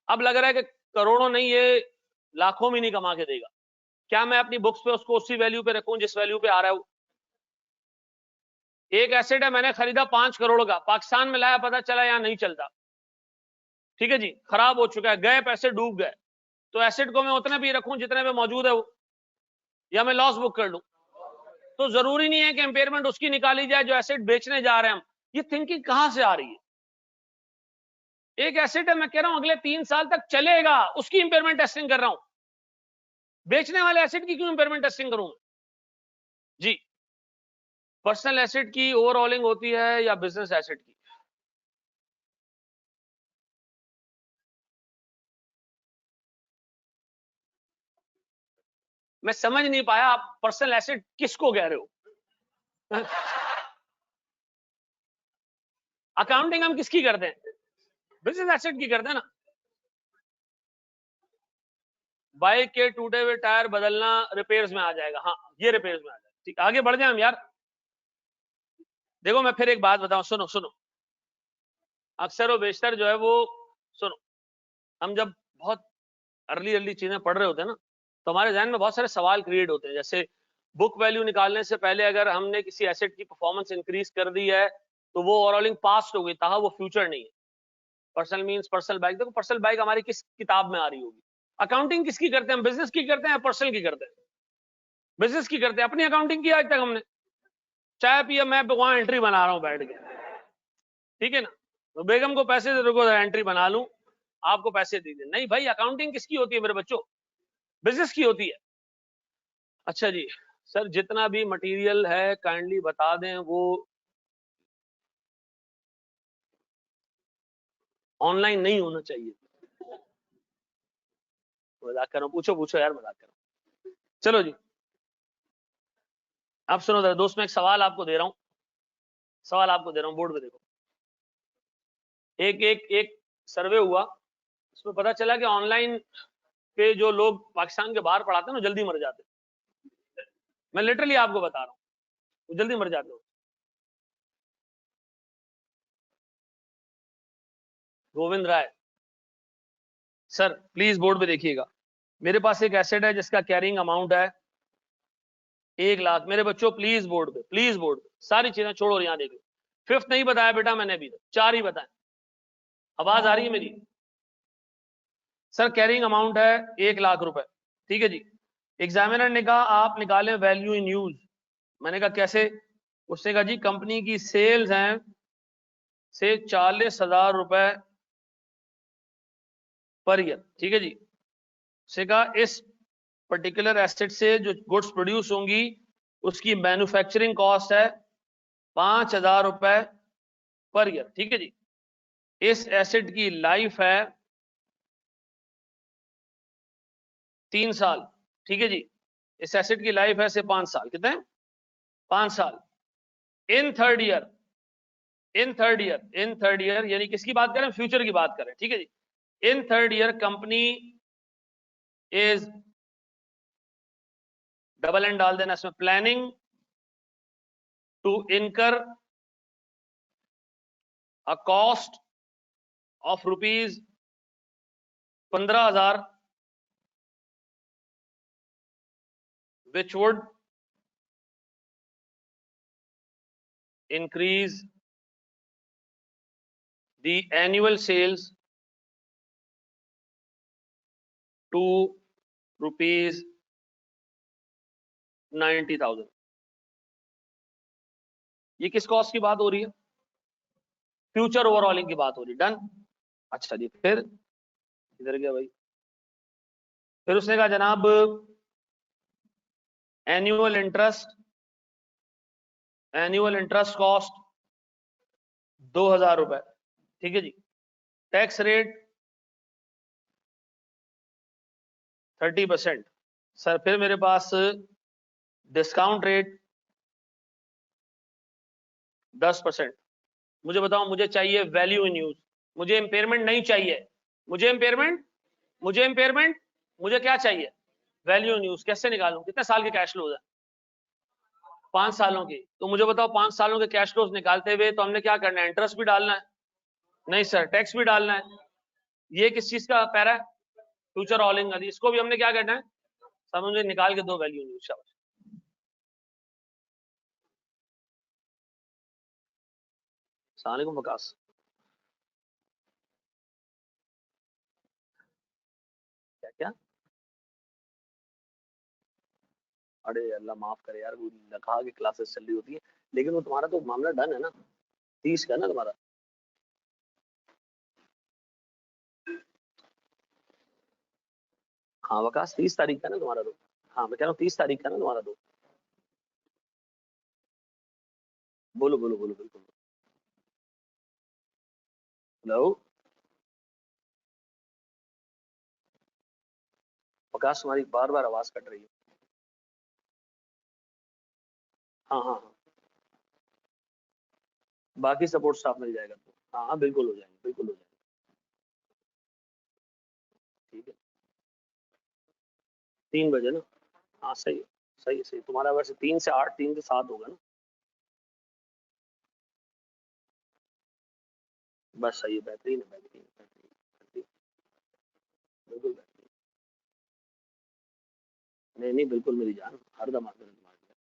अब लग रहा है कि करोड़ों नहीं ये लाखों में नहीं कमा के देगा। क्या मैं अपनी बुक्स पे उसको उसी वैल्यू पे रखूं जिस वैल्यू पे आ रहा है। एक एसेट है मैंने खरीदा 5 करोड़ का, पाकिस्तान में लाया पता चला यहां नहीं चलता, ठीक है जी, खराब हो चुका है, गए पैसे डूब गए, तो एसेट को मैं उतने भी रखूं जितने पे मौजूद है वो, या मैं लॉस बुक कर लूं। तो जरूरी नहीं है कि इंपेयरमेंट उसकी निकाली जाए जो एसेट बेचने जा रहे हैं हम। ये थिंकिंग कहां से आ रही है। एक एसेट है मैं कह रहा हूं अगले 3 साल तक चलेगा, उसकी इंपेयरमेंट टेस्टिंग कर रहा हूं। बेचने वाले एसेट की क्यों इंपेयरमेंट टेस्टिंग करूं जी। पर्सनल एसेट की ओवरऑलिंग होती है या बिजनेस एसेट की। मैं समझ नहीं पाया आप पर्सनल एसेट किसको कह रहे हो। अकाउंटिंग हम किसकी करते हैं, बिजनेस एसेट की करते हैं ना। बाइक के टूटे हुए टायर बदलना रिपेयर्स में आ जाएगा, हाँ ये रिपेयर्स में आ जाएगा, ठीक आगे बढ़ जाए हम यार। देखो मैं फिर एक बात बताऊं, सुनो सुनो, अक्सर व बेशतर जो है वो, सुनो, हम जब बहुत अर्ली अर्ली चीजें पढ़ रहे होते हैं ना, तो हमारे जहन में बहुत सारे सवाल क्रिएट होते हैं। जैसे बुक वैल्यू निकालने से पहले अगर हमने किसी एसेट की परफॉर्मेंस इंक्रीज कर दी है तो वो ओवरऑलिंग पास्ट हो गई, ताहा वो फ्यूचर नहीं है। पर्सनल मींस पर्सनल बाइक, देखो पर्सनल बाइक हमारी किस किताब में आ रही होगी। अकाउंटिंग किसकी करते हैं, बिजनेस की करते हैं या पर्सनल की करते हैं। बिजनेस की करते हैं, अपनी अकाउंटिंग की आज तक हमने, चाय पिया मैं वहां एंट्री बना रहा हूं बैठ के, ठीक है ना, तो बेगम को पैसे दे दो एंट्री बना लूं, आपको पैसे दे दे, नहीं भाई अकाउंटिंग किसकी होती है मेरे बच्चों, बिजनेस की होती है। अच्छा जी, सर जितना भी मटेरियल है काइंडली बता दें, वो ऑनलाइन नहीं होना चाहिए। मजाक कर रहा हूं, पूछो पूछो यार, मजाक कर रहा हूं। चलो जी, आप सुनो जरा दोस्त, मैं एक सवाल आपको दे रहा हूं, सवाल आपको दे रहा हूं, बोर्ड पे देखो। एक एक एक सर्वे हुआ, उसमें पता चला कि ऑनलाइन पे जो लोग पाकिस्तान के बाहर पढ़ाते हैं ना जल्दी मर जाते हैं। मैं लिटरली आपको बता रहा हूँ, वो जल्दी मर जाते हो। गोविंद राय सर प्लीज बोर्ड पे देखिएगा, मेरे पास एक एसेट है जिसका कैरिंग अमाउंट है 1 लाख। मेरे बच्चों प्लीज बोर्ड पे, प्लीज बोर्ड पे, सारी चीजें छोड़ो यहाँ देख लो। फिफ्थ नहीं बताया बेटा मैंने अभी तक, 4 ही बताए। आवाज आ रही है मेरी। सर कैरिंग अमाउंट है 1 लाख रुपए, ठीक है जी। एग्जामिनर ने कहा आप निकालें वैल्यू इन यूज। मैंने कहा कैसे। उसने कहा जी कंपनी की सेल्स हैं से 40,000 रुपए पर ईयर, ठीक है जी। उसने कहा इस पर्टिकुलर एसेट से जो गुड्स प्रोड्यूस होंगी उसकी मैन्युफैक्चरिंग कॉस्ट है 5,000 रुपए पर ईयर, ठीक है जी। इस एसेट की लाइफ है 3 साल, ठीक है जी। इस एसेट की लाइफ है से 5 साल, कितने 5 साल। इन थर्ड ईयर, इन थर्ड ईयर यानी किसकी बात करें, फ्यूचर की बात करें, ठीक है जी। In third year company is, double and डाल देना इसमें, planning to incur a cost of rupees 15,000 which would increase the annual sales to rupees 90,000। ये किस कॉस्ट की बात हो रही है, फ्यूचर ओवरऑलिंग की बात हो रही है, डन। अच्छा जी, फिर इधर गया भाई, फिर उसने कहा जनाब एनुअल इंटरेस्ट कॉस्ट 2,000 रुपए, ठीक है जी। Tax rate 30%। सर फिर मेरे पास डिस्काउंट रेट 10%। मुझे बताओ, मुझे चाहिए वैल्यू इन यूज, मुझे इंपेयरमेंट नहीं चाहिए, मुझे इंपेयरमेंट मुझे क्या चाहिए, वैल्यू इन यूज। कैसे निकालूं, कितने साल के कैश फ्लोज है, 5 सालों की। तो मुझे बताओ 5 सालों के कैश फ्लोज निकालते हुए तो हमने क्या करना है, इंटरेस्ट भी डालना है, नहीं सर टैक्स भी डालना है। ये किस चीज का पैरा है, फ्यूचर ऑलिंग का, इसको भी हमने क्या करना है, सब मुझे निकाल के दो वैल्यू इन यूज। शाबाश। अस्सलाम वालेकुम वकास। क्या क्या, अरे अल्लाह माफ करे यार, वो लखा की क्लासेस चल रही होती है, लेकिन वो तुम्हारा तो मामला डन है ना, 30 का ना तुम्हारा। हाँ वकास 30 तारीख का ना तुम्हारा तो। हाँ मैं कह रहा हूँ 30 तारीख का ना तुम्हारा तो। बोलो बोलो बोलो, बिल्कुल। हेलो वकास, तुम्हारी बार बार आवाज कट रही है। हाँ हाँ हाँ, बाकी सपोर्ट स्टाफ मिल जाएगा तो, हाँ हाँ बिल्कुल हो जाएंगे, बिल्कुल हो जाएंगे। ठीक है, 3 बजे ना, हाँ सही है, सही है, सही। तुम्हारा वैसे 3 से 8, 3 से 7 होगा ना, बस सही है, बेहतरीन है, बेहतरीन बेहतरीन बेहतरीन, बिल्कुल बेहतरीन। नहीं नहीं बिल्कुल मेरी जान, हर दम हाजिर है तुम्हारे लिए।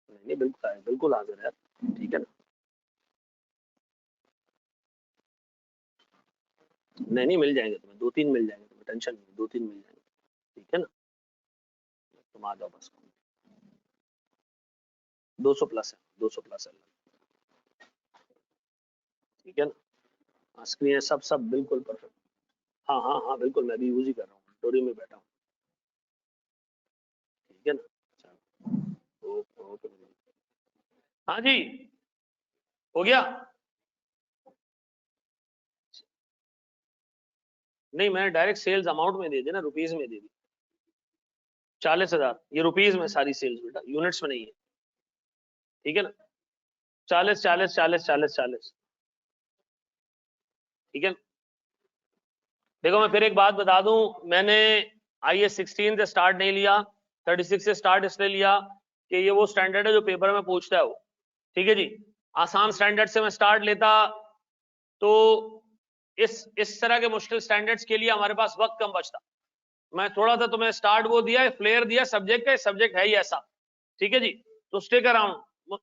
नहीं नहीं बिल्कुल है, बिल्कुल हाजिर है, ठीक है ना। नहीं नहीं मिल जाएंगे तुम्हें, 2-3 मिल जाएंगे तुम्हें, टेंशन नहीं, 2-3 मिल जाएंगे, ठीक है ना। तुम आ जाओ बस, 200 प्लस है, 200 प्लस है, ठीक है ना। स्क्रीन सब सब बिल्कुल परफेक्ट। हाँ हाँ हाँ बिल्कुल, मैं भी यूज ही कर रहा हूँ, स्टोरी में बैठा हूँ, ठीक है ना। चलो, ओके ओके। हाँ जी, हो गया। नहीं मैंने डायरेक्ट सेल्स अमाउंट में दे दी ना, रुपीज में दे दी, 40,000, ये रुपीज में सारी सेल्स बेटा, यूनिट्स में नहीं है, ठीक है ना। 40 40 40 40 40, ठीक है। देखो मैं फिर एक बात बता दूं, मैंने IAS 16 से स्टार्ट नहीं लिया, 36 से स्टार्ट इसलिए लिया कि ये वो स्टैंडर्ड है जो पेपर में पूछता है वो, ठीक है जी। आसान स्टैंडर्ड से मैं स्टार्ट लेता तो इस तरह के मुश्किल स्टैंडर्ड्स के लिए हमारे पास वक्त कम बचता। मैं थोड़ा सा तुम्हें स्टार्ट वो दिया, फ्लेयर दिया सब्जेक्ट का, सब्जेक्ट है ही ऐसा, ठीक है जी। तो स्टिक अराउंड,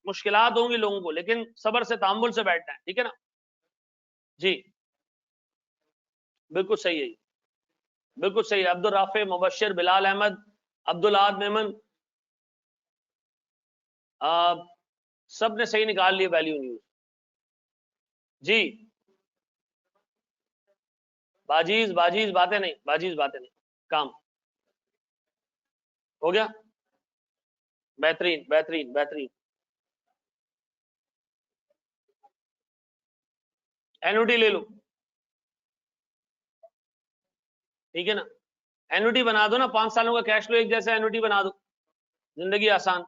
मुश्किलात होंगी लोगों को, लेकिन सब्र से तामुल से बैठना है, ठीक है ना जी। बिल्कुल सही है, बिल्कुल सही है। अब्दुल राफे, मुबश्शिर, बिलाल अहमद, अब्दुल आद मेमन, सब ने सही निकाल लिया वैल्यू न्यूज जी। बाजीज बाजीज बातें नहीं, बाजीज बातें नहीं, काम हो गया, बेहतरीन बेहतरीन बेहतरीन। एनुटी ले लो, ठीक है ना। एनुटी बना दो ना, 5 सालों का कैश फ्लो एक जैसा एनुटी बना दो, जिंदगी आसान।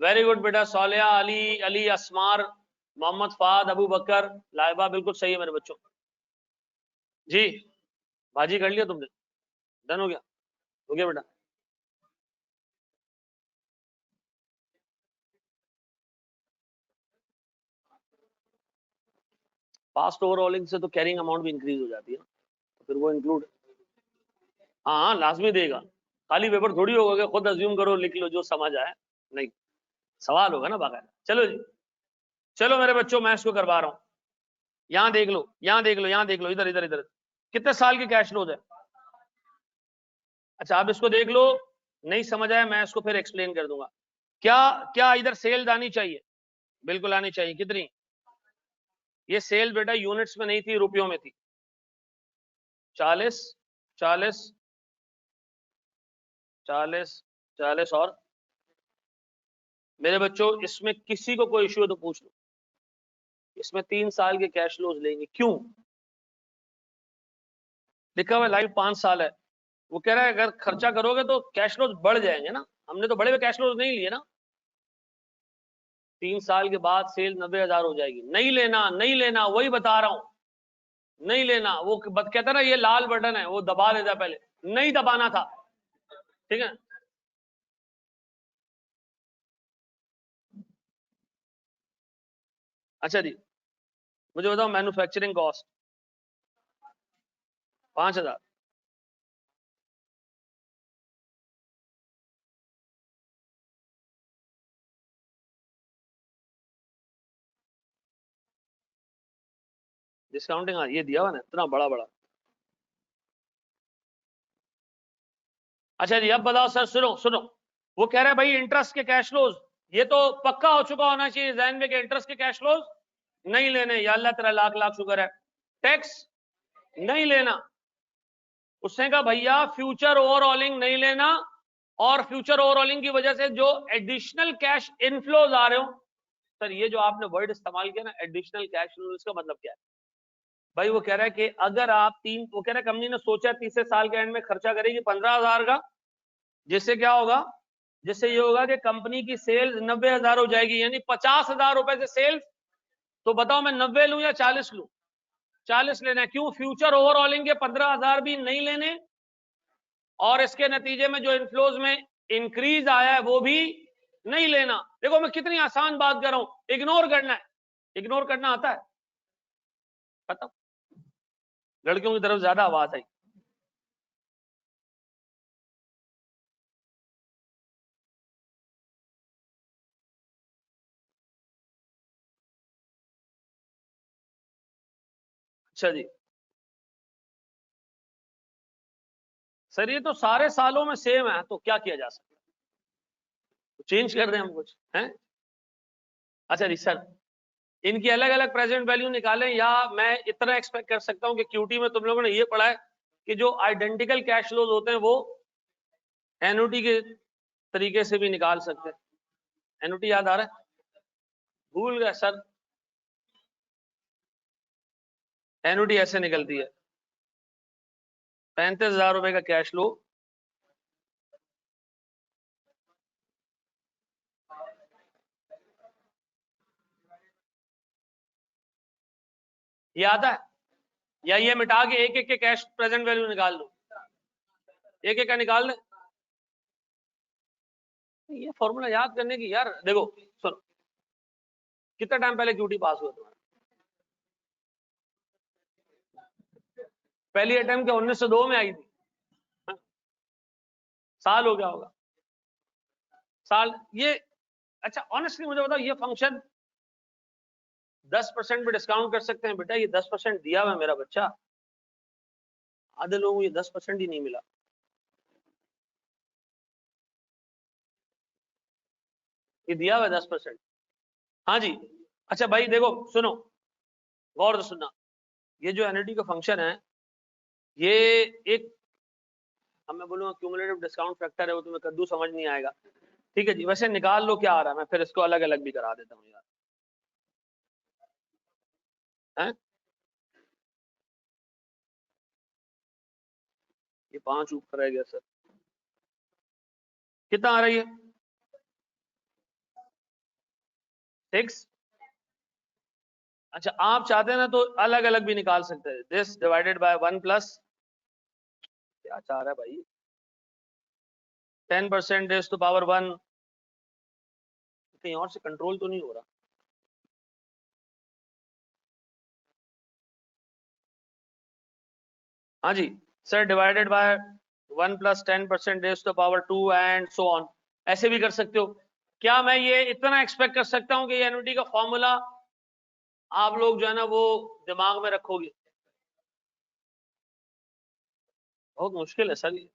वेरी गुड बेटा, सोलिया, अली, अली असमार, मोहम्मद फाद, अबू बकर, लाइबा, बिल्कुल सही है मेरे बच्चों जी। बाजी कर लिया तुमने, डन हो गया बेटा। फास्ट ओवरऑलिंग से तो कैरिंग अमाउंट भी इंक्रीज हो जाती है ना, तो फिर वो इंक्लूड, हाँ हाँ लाजमी देगा। खाली पेपर थोड़ी होगा कि खुद अज्यूम करो लिख लो जो समझ आए, नहीं, सवाल होगा ना बाकायदा। चलो जी, चलो मेरे बच्चों मैं इसको करवा रहा हूँ। यहाँ देख लो, यहाँ देख लो, यहाँ देख लो, इधर इधर इधर, कितने साल की कैश फ्लोज है। अच्छा आप इसको देख लो, नहीं समझ आया मैं इसको फिर एक्सप्लेन कर दूंगा। क्या क्या इधर सेल्स आनी चाहिए, बिल्कुल आनी चाहिए। कितनी, ये सेल बेटा यूनिट्स में नहीं थी, रुपयों में थी। 40 40 40 40 और मेरे बच्चों इसमें किसी को कोई इश्यू है तो पूछ लो। इसमें 3 साल के कैश फ्लोज लेंगे, क्यों लिखा हुआ लाइफ 5 साल है। वो कह रहा है अगर खर्चा करोगे तो कैश फ्लोज बढ़ जाएंगे ना, हमने तो बड़े हुए कैश फ्लोज नहीं लिए ना। 3 साल के बाद सेल 90,000 हो जाएगी। नहीं लेना, नहीं लेना, वही बता रहा हूं, नहीं लेना। वो कहता ना ये लाल बटन है, वो दबा देता पहले, नहीं दबाना था, ठीक है। अच्छा जी, मुझे बताओ मैन्युफैक्चरिंग कॉस्ट 5,000, डिस्काउंटिंग ये दिया हुआ ना इतना बड़ा बड़ा। अच्छा जी, अब बताओ सर, सुनो सुनो, वो कह रहा है भाई इंटरेस्ट के कैश फ्लोज, ये तो पक्का हो चुका होना चाहिए जहन में कि इंटरेस्ट के कैश फ्लोज नहीं लेने। या अल्लाह तेरा लाख लाख शुक्र है। टैक्स नहीं लेना। उसने कहा भैया फ्यूचर ओवरऑलिंग नहीं लेना, और फ्यूचर ओवरऑलिंग की वजह से जो एडिशनल कैश इनफ्लोज आ रहे हो। सर ये जो आपने वर्ड इस्तेमाल किया ना एडिशनल कैश फ्लो, इसका मतलब क्या है भाई? वो कह रहा है कि अगर आप वो कह रहा है कंपनी ने सोचा तीसरे साल के एंड में खर्चा करेगी 15,000 का, जिससे क्या होगा, जिससे ये होगा कि कंपनी की सेल्स 90,000 हो जाएगी, यानी 50,000 रुपए से सेल्स। तो बताओ मैं 90 लूं या 40 लूं? 40 लेना है। क्यों? फ्यूचर ओवरऑलिंग के 15,000 भी नहीं लेने, और इसके नतीजे में जो इनफ्लोज में इंक्रीज आया है वो भी नहीं लेना। देखो मैं कितनी आसान बात कर रहा हूं, इग्नोर करना है। इग्नोर करना आता है? खत्म। लड़कियों की तरफ ज्यादा आवाज आई। अच्छा जी, सर ये तो सारे सालों में सेम है, तो क्या किया जा सकता है? तो चेंज कर दें हम कुछ हैं? अच्छा जी सर, इनकी अलग अलग प्रेजेंट वैल्यू निकालें, या मैं इतना एक्सपेक्ट कर सकता हूं कि क्यूटी में तुम लोगों ने ये पढ़ा है कि जो आइडेंटिकल कैश फ्लोज होते हैं वो एनओटी के तरीके से भी निकाल सकते हैं। एनओटी याद आ रहा है? भूल गए सर? एनओटी ऐसे निकलती है, 35,000 रुपए का कैश फ्लो, ये आता है? या ये मिटा के एक एक के कैश प्रेजेंट वैल्यू निकाल दो, एक एक का निकाल दे। ये फॉर्मूला याद करने की यार, देखो सुनो, कितना टाइम पहले क्यूटी पास हुआ तुम्हारा? पहली अटेम्प्ट क्या 1902 में आई थी? हाँ? साल हो गया होगा, साल ये। अच्छा ऑनेस्टली मुझे बताओ, ये फंक्शन 10% भी डिस्काउंट कर सकते हैं बेटा? ये 10% दिया हुआ है मेरा बच्चा, आधे लोगों को ये 10% ही नहीं मिला। ये दिया हुआ है 10%। हाँ जी। अच्छा भाई देखो सुनो, गौर से सुनना, ये जो एनएटी का फंक्शन है, ये एक, अब मैं बोलूंगा क्यूमुलेटिव डिस्काउंट फैक्टर है, वो तुम्हें कद्दू समझ नहीं आएगा। ठीक है जी, वैसे निकाल लो क्या आ रहा है, मैं फिर इसको अलग अलग भी करा देता हूँ यार। है ये 5 ऊपर रह गया सर, कितना आ रही है? 6। अच्छा आप चाहते हैं ना तो अलग अलग भी निकाल सकते हैं, दिस डिवाइडेड बाय 1 प्लस, क्या चाह रहा है भाई, 10% रेज टू पावर 1, कहीं और से कंट्रोल तो नहीं हो रहा? हाँ जी sir, divided by 1 plus 10% raise to power 2 and so on, ऐसे भी कर सकते हो। क्या मैं ये इतना एक्सपेक्ट कर सकता हूँ कि ये एनुटी का फॉर्मूला आप लोग जो है ना वो दिमाग में रखोगे? बहुत मुश्किल है सर ये।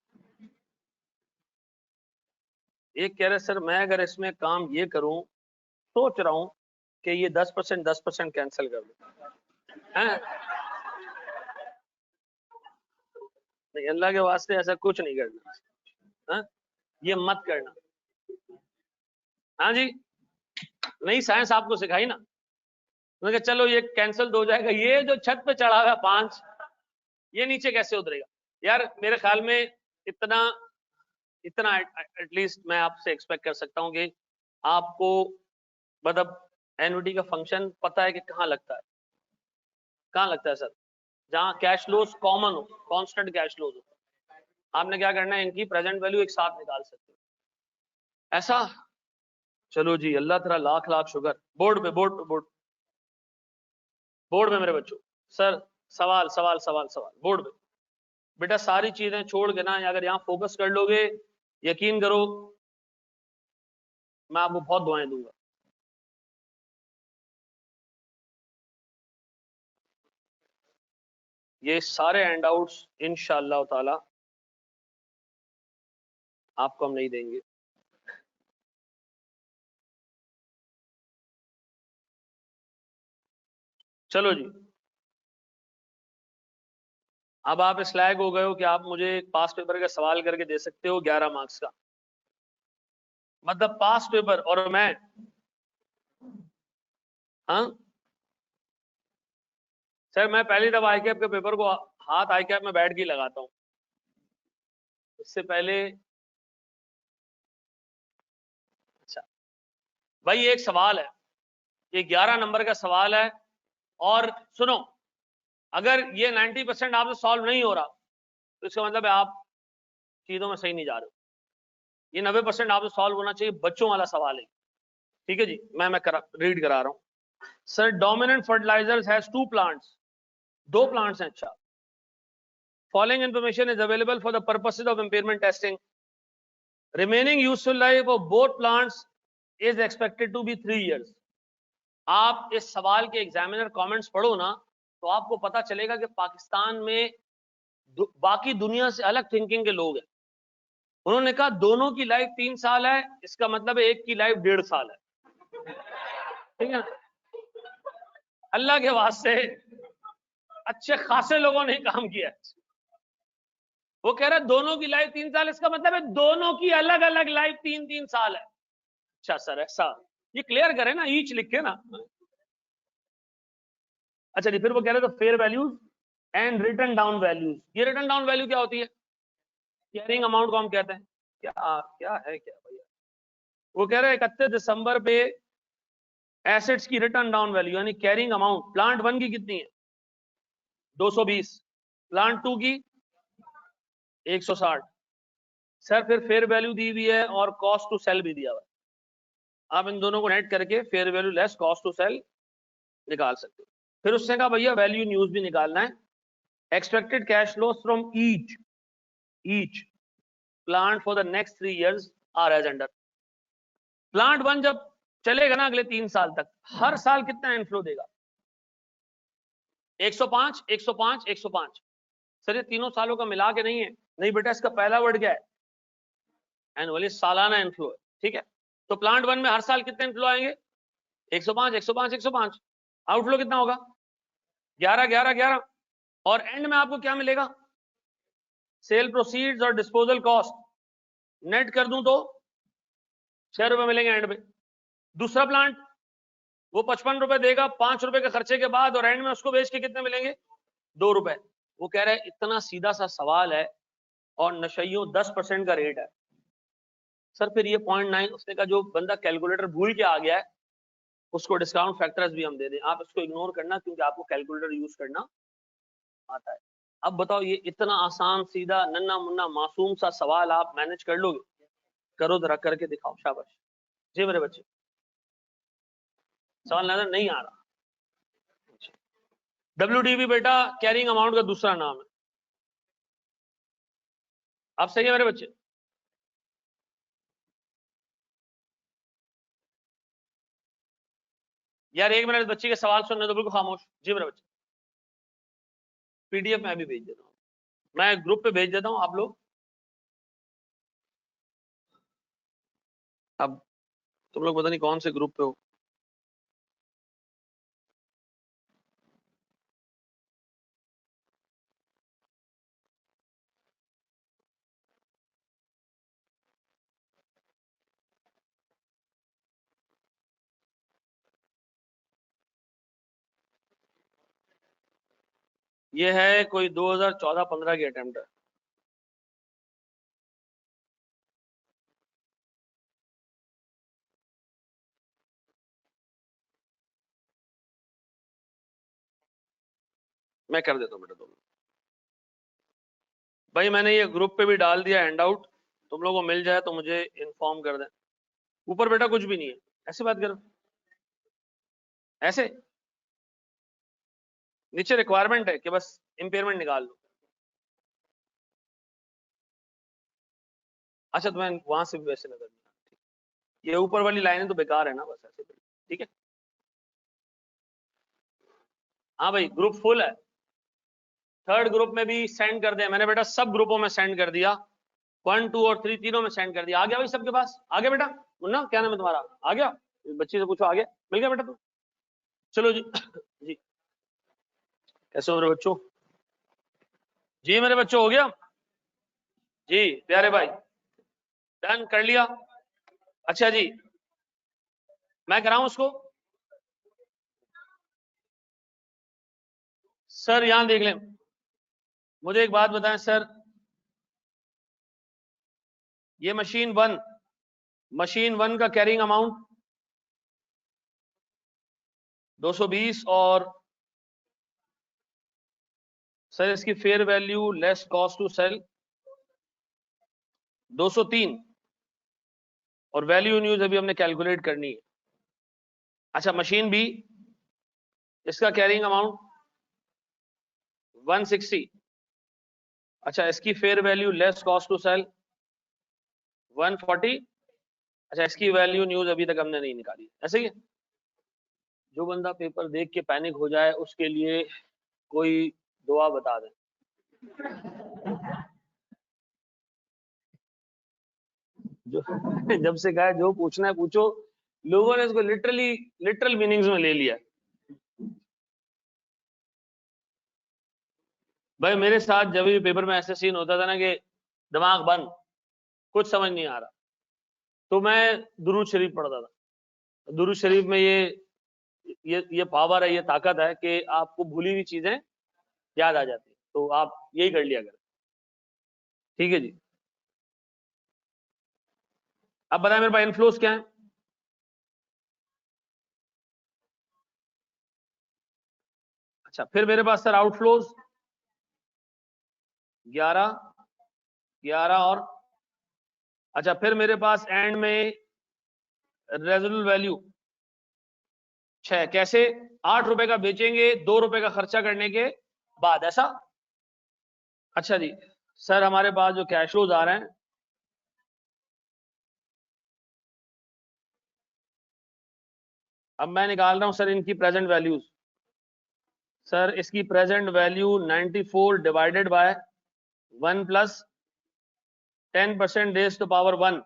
एक कह रहे सर मैं अगर इसमें काम ये करूं, सोच रहा हूं कि ये 10% कैंसिल कर दूं, हैं? नहीं अल्लाह के वास्ते ऐसा कुछ नहीं करना, हैं? ये मत करना। हाँ जी, नहीं साइंस आपको सिखाई ना, मैंने कहा चलो ये कैंसिल हो जाएगा, ये जो छत पे चढ़ा हुआ है 5, ये नीचे कैसे उतरेगा? यार मेरे ख्याल में इतना इतना एटलीस्ट मैं आपसे एक्सपेक्ट कर सकता हूँ कि आपको मतलब एनुटी का फंक्शन पता है कि कहाँ लगता है, कहाँ लगता है सर, जहाँ कैश फ्लोज कॉमन हो, कांस्टेंट कैश फ्लोज हो। आपने क्या करना है, इनकी प्रेजेंट वैल्यू एक साथ निकाल सकते हो ऐसा। चलो जी, अल्लाह तेरा लाख लाख शुक्र। बोर्ड पे बोर्ड पे बोर्ड बोर्ड में मेरे बच्चों, सर सवाल सवाल सवाल सवाल बोर्ड पे। बेटा सारी चीजें छोड़ के ना अगर यहाँ फोकस कर लोगे, यकीन करो मैं आपको बहुत दुआएं दूंगा। ये सारे हैंड आउट्स इंशाअल्लाह ताला आपको हम नहीं देंगे। चलो जी, अब आप इस लायक हो गए हो कि आप मुझे पास पेपर का सवाल करके दे सकते हो 11 मार्क्स का। मतलब पास पेपर और मैं, हाँ सर मैं पहली दफा आईकैप के पेपर को हाथ आईकैप में बैठ के लगाता हूँ। इससे पहले अच्छा भाई एक सवाल है, ये 11 नंबर का सवाल है। और सुनो, अगर ये 90% आपसे सॉल्व नहीं हो रहा तो इसका मतलब है आप चीजों में सही नहीं जा रहे हो। ये 90% आपसे सॉल्व होना चाहिए, बच्चों वाला सवाल है। ठीक है जी, मैं रीड करा रहा हूँ। Sir dominant fertilizers has 2 plants, 2 plants हैं। अच्छा, following information is available for the purposes of impairment testing. Remaining useful life of both plants is expected to be 3 years। आप इस सवाल के एग्जामिनर कमेंट्स पढ़ो ना तो आपको पता चलेगा कि पाकिस्तान में बाकी दुनिया से अलग थिंकिंग के लोग हैं। उन्होंने कहा दोनों की लाइफ 3 साल है, इसका मतलब है एक की लाइफ 1.5 साल है। ठीक है, अल्लाह के वास्ते अच्छे खासे लोगों ने काम किया। वो कह रहा है दोनों की लाइफ 3 साल, इसका मतलब है दोनों की अलग अलग लाइफ 3-3 साल है। अच्छा सर ऐसा, ये क्लियर करें ना, ईच लिखे ना। अच्छा जी, फिर वो कह रहे थे fair values and return down values. ये रिटर्न डाउन वैल्यू क्या होती है? कैरिंग अमाउंट को हम कहते हैं क्या, क्या है क्या भैया? वो कह रहे हैं 31 दिसंबर पे एसेट्स की रिटर्न डाउन वैल्यू यानी कैरिंग अमाउंट प्लांट 1 की कितनी है? 220। प्लांट 2 की 160। सर फिर फेयर वैल्यू दी हुई है और कॉस्ट टू सेल भी दिया हुआ है। आप इन दोनों को नेट करके fair value less cost to sell निकाल सकते हो। फिर उसने कहा भैया वैल्यू न्यूज भी निकालना है। Expected cash flows from each plant for the next 3 years are as under. Plant 1 जब चलेगा ना अगले 3 साल तक, हर साल कितना इनफ्लो देगा? 105 105 105। सर ये तीनों सालों का मिला के नहीं है, नहीं बेटा इसका पहला वर्ड क्या है? एनुअली, सालाना इनफ्लो है। ठीक है, तो प्लांट 1 में हर साल कितने इनफ्लो आएंगे? 105 105 105। आउटफ्लो कितना होगा? 11 11 11। और एंड में आपको क्या मिलेगा? सेल प्रोसीड्स और डिस्पोजल कॉस्ट नेट कर दूं तो 6 रुपए मिलेंगे एंड में। दूसरा प्लांट वो 55 रुपए देगा 5 रुपए के खर्चे के बाद, और एंड में उसको बेच के कितने मिलेंगे? 2 रुपए। वो कह रहे हैं इतना सीधा सा सवाल है और नशइयों 10% का रेट है। सर फिर ये 0.9 उसने का जो बंदा कैलकुलेटर भूल के आ गया है उसको डिस्काउंट फैक्टर्स भी हम दे दें, आप इसको इग्नोर करना क्योंकि आपको कैलकुलेटर यूज करना आता है। अब बताओ ये इतना आसान सीधा नन्ना मुन्ना मासूम सा सवाल आप मैनेज कर लोगे? करो जरा करके दिखाओ, शाबाश। जी मेरे बच्चे, सवाल नजर नहीं आ रहा? WDV बेटा कैरिंग अमाउंट का दूसरा नाम है। आप सही है मेरे बच्चे? यार 1 मिनट बच्चे के सवाल सुनने तो बिल्कुल खामोश। जी मेरे बच्चे, PDF मैं भी भेज देता हूँ, मैं ग्रुप पे भेज देता हूँ आप लोग। अब तुम लोग पता नहीं कौन से ग्रुप पे हो। ये है कोई 2014-15 की अटेम्प्ट है। मैं कर देता हूँ बेटा। तुम भाई मैंने ये ग्रुप पे भी डाल दिया हैंड आउट, तुम लोगों को मिल जाए तो मुझे इन्फॉर्म कर दें। ऊपर बेटा कुछ भी नहीं है, ऐसे बात करो, ऐसे नीचे रिक्वायरमेंट है कि बस इंपेयरमेंट निकाल लो। अच्छा तुम्हें वहां से भी वैसे नजर नहीं आता, ये ऊपर वाली लाइनें तो बेकार है ना, बस ऐसे, ठीक है। हाँ भाई ग्रुप फुल है, थर्ड ग्रुप में भी सेंड कर दिया मैंने बेटा, सब ग्रुपों में सेंड कर दिया, 1, 2 और 3 तीनों में सेंड कर दिया। आ गया भाई सबके पास? आ गया बेटा? मुन्ना क्या नाम है तुम्हारा? आ गया? बच्ची से पूछो, आ गया? मिल गया बेटा? तो चलो जी जी, कैसे हो मेरे बच्चों? जी मेरे बच्चों हो गया जी प्यारे भाई, डन कर लिया। अच्छा जी, मैं कराऊं उसको? सर यहां देख लें, मुझे एक बात बताएं सर, ये मशीन वन का कैरिंग अमाउंट 220 और सर इसकी fair value less cost to sell 203 और वैल्यू इन यूज अभी हमने कैलकुलेट करनी है। अच्छा मशीन बी, इसका कैरिंग अमाउंट 160, अच्छा इसकी fair value less cost to sell 140, अच्छा इसकी वैल्यू न्यूज अभी तक हमने नहीं निकाली, ऐसे ही है। जो बंदा पेपर देख के पैनिक हो जाए उसके लिए कोई दुआ बता दें। जो जब से कहा है जो पूछना है पूछो, लोगों ने इसको लिटरल मीनिंग्स में ले लिया। भाई मेरे साथ जब भी पेपर में ऐसा सीन होता था ना कि दिमाग बंद, कुछ समझ नहीं आ रहा, तो मैं दुरूद शरीफ पढ़ता था। दुरूद शरीफ में ये पावर है, ये ताकत है कि आपको भूली हुई चीजें याद आ जाती है, तो आप यही कर लिया करें, ठीक है जी। अब बताएं मेरे पास इनफ्लोस क्या है? अच्छा फिर मेरे पास सर आउटफ्लोज 11, 11 और अच्छा फिर मेरे पास एंड में रेजिडुअल वैल्यू 6, कैसे? 8 रुपए का बेचेंगे 2 रुपए का खर्चा करने के बाद, ऐसा? अच्छा जी, सर हमारे पास जो कैश फ्लोज आ रहे हैं, अब मैं निकाल रहा हूं सर इनकी प्रेजेंट वैल्यूज। सर इसकी present value 94 divided by 1 plus 10% raise to power 1,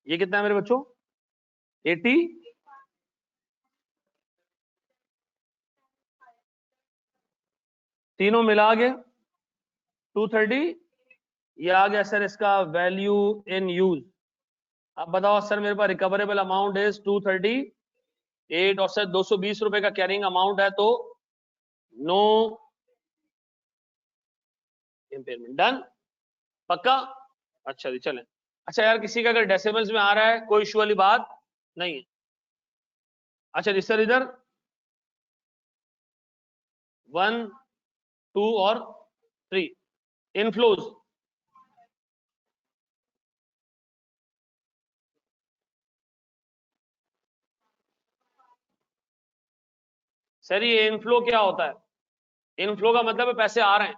ये कितना है मेरे बच्चों? 80, तीनों मिला के 230, ये आ गया सर इसका वैल्यू इन यूज। अब बताओ सर मेरे पास रिकवरेबल अमाउंट इज 238 और सर 220 रुपए का कैरिंग अमाउंट है, तो नो इम्पेयरमेंट, डन, पक्का? अच्छा जी चलें। अच्छा यार किसी का अगर डेसिमल्स में आ रहा है कोई इशू वाली बात नहीं है। अच्छा जी सर इधर 1, 2 और 3 इनफ्लोज, सर ये इनफ्लो क्या होता है? इनफ्लो का मतलब है पैसे आ रहे हैं,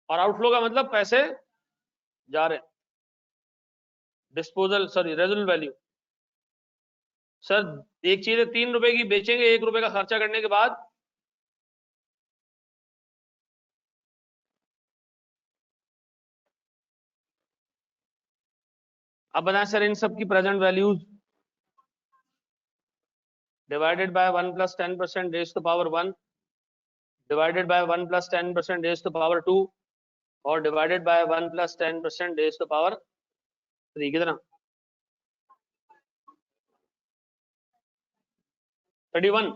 और आउटफ्लो का मतलब पैसे जा रहे हैं। डिस्पोजल सॉरी रेजुल वैल्यू, सर एक चीज है 3 रुपए की बेचेंगे 1 रुपए का खर्चा करने के बाद, अब बताएं सर इन सब की present values divided by 1 plus 10% raise to power 1 divided by 1 plus 10% raise to power 2 और divided by 1 plus 10% raise to power 3, कितना? 31,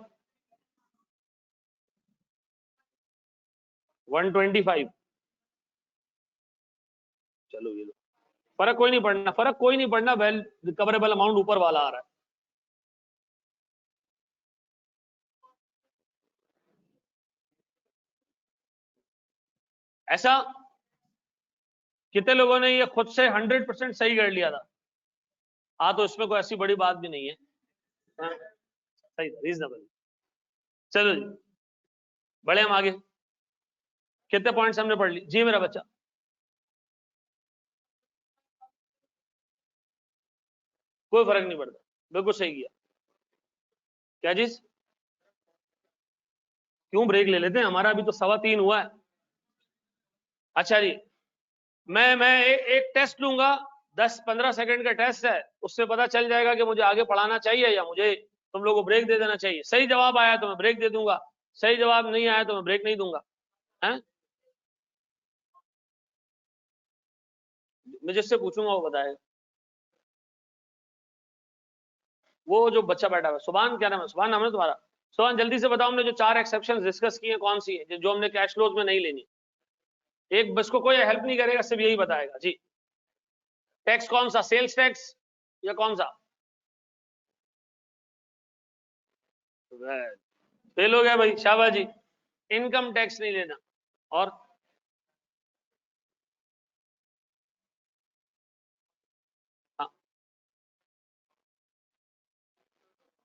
125, चलो ये लो फर्क कोई नहीं पड़ना, फर्क कोई नहीं पड़ना, वेल रिकवरेबल अमाउंट ऊपर वाला आ रहा है। ऐसा कितने लोगों ने ये खुद से 100% सही कर लिया था? हाँ, तो इसमें कोई ऐसी बड़ी बात भी नहीं है। हाँ, सही, रीजनेबल। चलो जी, बढ़े हम आगे। कितने पॉइंट्स हमने पढ़ ली जी मेरा बच्चा? कोई फर्क नहीं पड़ता, बिल्कुल सही किया। क्या चीज? क्यों ब्रेक ले लेते हैं, हमारा अभी तो 3:15 हुआ है। अच्छा जी, मैं एक टेस्ट लूंगा, 10-15 सेकंड का टेस्ट है, उससे पता चल जाएगा कि मुझे आगे पढ़ाना चाहिए या मुझे तुम लोगों को ब्रेक दे देना चाहिए। सही जवाब आया तो मैं ब्रेक दे दूंगा, सही जवाब नहीं आया तो मैं ब्रेक नहीं दूंगा। हैं? मैं जिससे पूछूंगा वो बताएगा। वो जो बच्चा बैठा हुआ, सुभान, क्या नाम है? सुभान नाम है तुम्हारा? सुभान, जल्दी से बताओ, हमने जो 4 एक्सेप्शन डिस्कस किए कौन सी है जो हमने कैश फ्लोज में नहीं लेनी? एक बस को कोई हेल्प नहीं करेगा, सिर्फ यही बताएगा जी। टैक्स कौन सा, सेल्स टैक्स या कौन सा? फेल हो गया भाई, शाबाश जी। इनकम टैक्स नहीं लेना। और हाँ,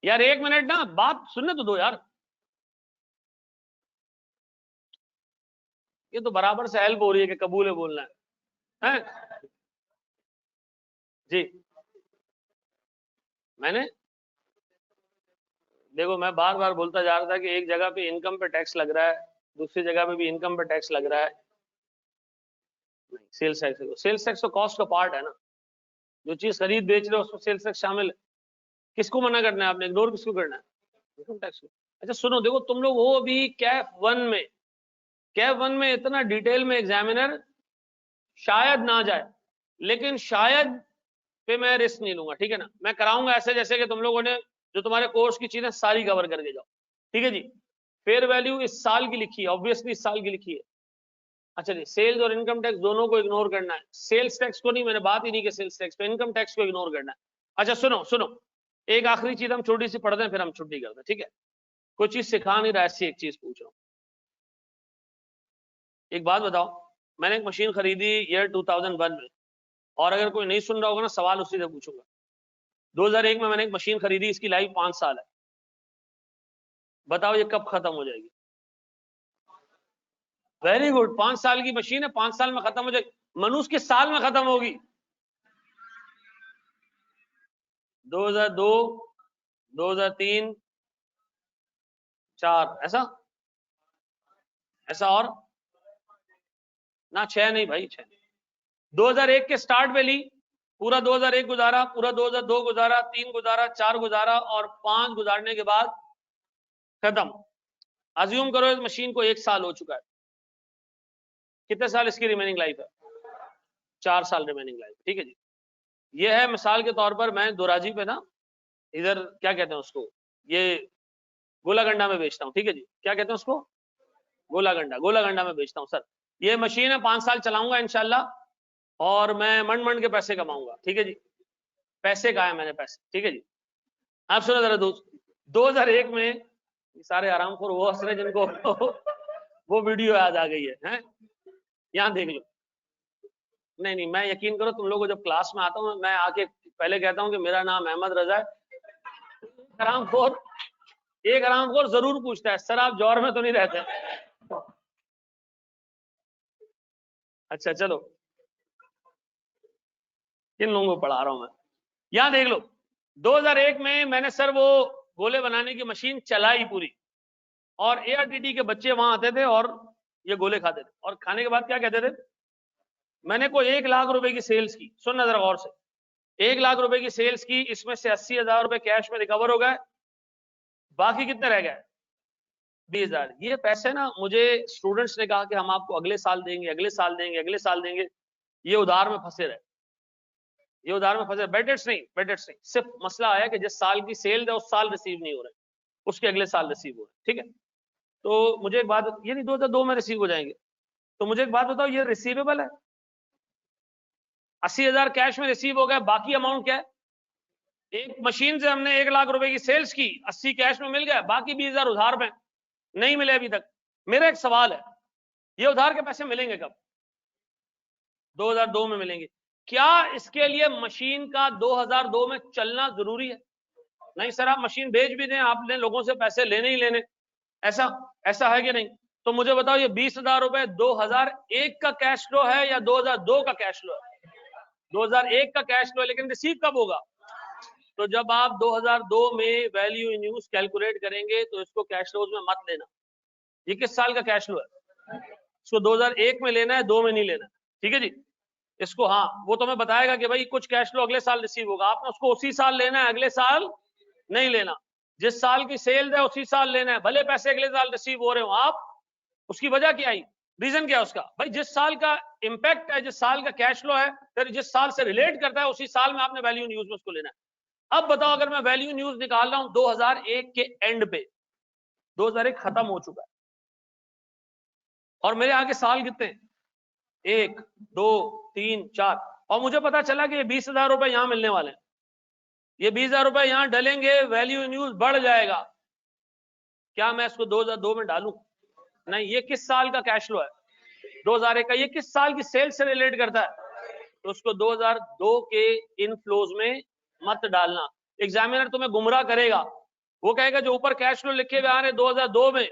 यार 1 मिनट ना, बात सुनने तो दो यार। ये तो बराबर से हेल्प हो रही है कि कबूल है बोलना है? जी, मैंने देखो, मैं बार बार बोलता जा रहा था कि एक जगह पे इनकम पे टैक्स लग रहा है, दूसरी जगह पे भी इनकम पे टैक्स लग रहा है। नहीं, सेल्स टैक्स, सेल्स टैक्स तो कॉस्ट का पार्ट है ना, जो चीज खरीद बेच रहे हो उसमें सेल्स टैक्स शामिल है। किसको मना करना है आपने, इग्नोर किसको करना है? इनकम टैक्स को। अच्छा सुनो, देखो तुम लोग हो अभी कैफ वन में, कैफ वन में इतना डिटेल में एग्जामिनर शायद ना जाए, लेकिन शायद पे मैं रिस्क नहीं लूंगा, ठीक है ना? मैं कराऊंगा ऐसे जैसे कि तुम लोगों ने जो तुम्हारे कोर्स की चीजें सारी कवर करके जाओ, ठीक है जी? फेयर वैल्यू इस साल की लिखी है, ऑब्वियसली इस साल की लिखी है। अच्छा जी, सेल्स और इनकम टैक्स दोनों को इग्नोर करना है। सेल्स टैक्स को नहीं, मैंने बात ही नहीं की सेल्स टैक्स पे, इनकम टैक्स को इग्नोर करना है। अच्छा सुनो सुनो, एक आखिरी चीज हम छोटी सी पढ़ते हैं, फिर हम छुट्टी करते हैं, ठीक है? कोई चीज सिखा नहीं रहा, ऐसी एक चीज पूछ रहा हूँ। एक बात बताओ, मैंने एक मशीन खरीदी ईयर 2001 में, और अगर कोई नहीं सुन रहा होगा ना, सवाल उसी से पूछूंगा। 2001 में मैंने एक मशीन खरीदी, इसकी लाइफ 5 साल है, बताओ ये कब खत्म हो जाएगी? वेरी गुड, 5 साल की मशीन है, 5 साल में खत्म हो जाएगी। मनुष्य के साल में खत्म होगी। 2002, 2003, 4, ऐसा ऐसा और ना, 6 नहीं भाई, 6। 2001 के स्टार्ट में ली, पूरा 2001 गुजारा, पूरा 2002 गुजारा, 3 गुजारा, 4 गुजारा, और 5 गुजारने के बाद खत्म। अज्यूम करो इस मशीन को 1 साल हो चुका है, कितने साल इसकी रिमेनिंग लाइफ है? 4 साल रिमेनिंग लाइफ, ठीक है जी? ये है मिसाल के तौर पर, मैं दोराजी पे ना, इधर क्या कहते हैं उसको, ये गोलागंडा में बेचता हूँ, ठीक है जी? क्या कहते हैं उसको? गोलागंडा, गोलागंडा में बेचता हूँ सर। ये मशीन है, 5 साल चलाऊंगा इंशाल्लाह, और मैं मंड मंड के पैसे कमाऊंगा, ठीक है जी? पैसे कहा है मैंने, पैसे, ठीक है जी? आप सुनो जरा दोस्त, 2001 में ये सारे आरामखोर वो हंस रहे जिनको वो वीडियो याद आ गई है, हैं? यहाँ देख लो। नहीं नहीं, मैं यकीन करो, तुम लोगों को जब क्लास में आता हूँ मैं आके पहले कहता हूँ कि मेरा नाम अहमद रजा है। आरामखोर, एक आरामखोर जरूर पूछता है, सर आप जौहर में तो नहीं रहते? अच्छा चलो, किन लोगों को पढ़ा रहा हूं मैं? यहां देख लो, 2001 में मैंने सर वो गोले बनाने की मशीन चलाई पूरी, और एआरटीटी के बच्चे वहां आते थे और ये गोले खाते थे, और खाने के बाद क्या कहते थे? मैंने कोई 1 लाख रुपए की सेल्स की, सुनना जरा गौर से, 1 लाख रुपए की सेल्स की, इसमें से 80,000 रुपए कैश में रिकवर हो गए, बाकी कितने रह गए? 20,000। ये पैसे ना मुझे स्टूडेंट्स ने कहा कि हम आपको अगले साल देंगे, अगले साल देंगे, अगले साल देंगे। ये उधार में फंसे रहे, ये उधार में फंसे, बेडेट्स नहीं, बेडेट्स नहीं, सिर्फ मसला आया कि जिस साल की सेल है उस साल रिसीव नहीं हो रहे, उसके अगले साल रिसीव हो रहे, ठीक है? तो मुझे एक बात, ये नहीं 2002 में रिसीव हो जाएंगे, तो मुझे एक बात बताओ, ये रिसीवेबल है? 80,000 कैश में रिसीव हो गया, बाकी अमाउंट क्या है? एक मशीन से हमने 1 लाख रुपए की सेल्स की, 80 कैश में मिल गया, बाकी 20,000 उधार में नहीं मिले अभी तक। मेरा एक सवाल है, ये उधार के पैसे मिलेंगे कब? 2002 में मिलेंगे। क्या इसके लिए मशीन का 2002 में चलना जरूरी है? नहीं सर, आप मशीन भेज भी दें, आपने लोगों से पैसे लेने ही लेने, ऐसा है कि नहीं? तो मुझे बताओ, ये 20,000 रुपए 2001 का कैश फ्लो है या 2002 का कैश फ्लो है? 2001 का कैश फ्लो है, लेकिन रिसीव कब होगा? तो जब आप 2002 में वैल्यू इन यूज कैलकुलेट करेंगे तो इसको कैश फ्लोज में मत लेना। ये किस साल का कैश फ्लो है? इसको 2001 में लेना है, 2 में नहीं लेना, ठीक है जी। इसको हाँ, वो तुम्हें बताएगा कि भाई कुछ कैश फ्लो अगले साल रिसीव होगा, आपने उसको उसी साल लेना है, अगले साल नहीं लेना। जिस साल की सेल है उसी साल लेना है, भले पैसे अगले साल रिसीव हो रहे हो आप। उसकी वजह क्या आई, रीजन क्या है उसका? भाई जिस साल का इंपैक्ट है, जिस साल का कैश फ्लो है, फिर जिस साल से रिलेट करता है, उसी साल में आपने वैल्यू इन यूज में उसको लेना है। अब बताओ, अगर मैं वैल्यू इन यूज निकाल रहा हूं 2001 के एंड पे, 2001 खत्म हो चुका है और मेरे आगे साल कितने? 1 2 3 4, और मुझे पता चला कि ये 20,000 रुपए यहां मिलने वाले हैं। ये 20,000 रुपए यहां डलेंगे, वैल्यू इन यूज बढ़ जाएगा। क्या मैं इसको 2002 में डालूं? नहीं, ये किस साल का कैश फ्लो है? 2001 का। ये किस साल की सेल से रिलेट करता है? तो उसको 2002 के इनफ्लोज में मत डालना। एग्जामिनर तुम्हें गुमराह करेगा, वो कहेगा जो ऊपर कैश फ्लो लिखे हुए आ रहे 2002 में,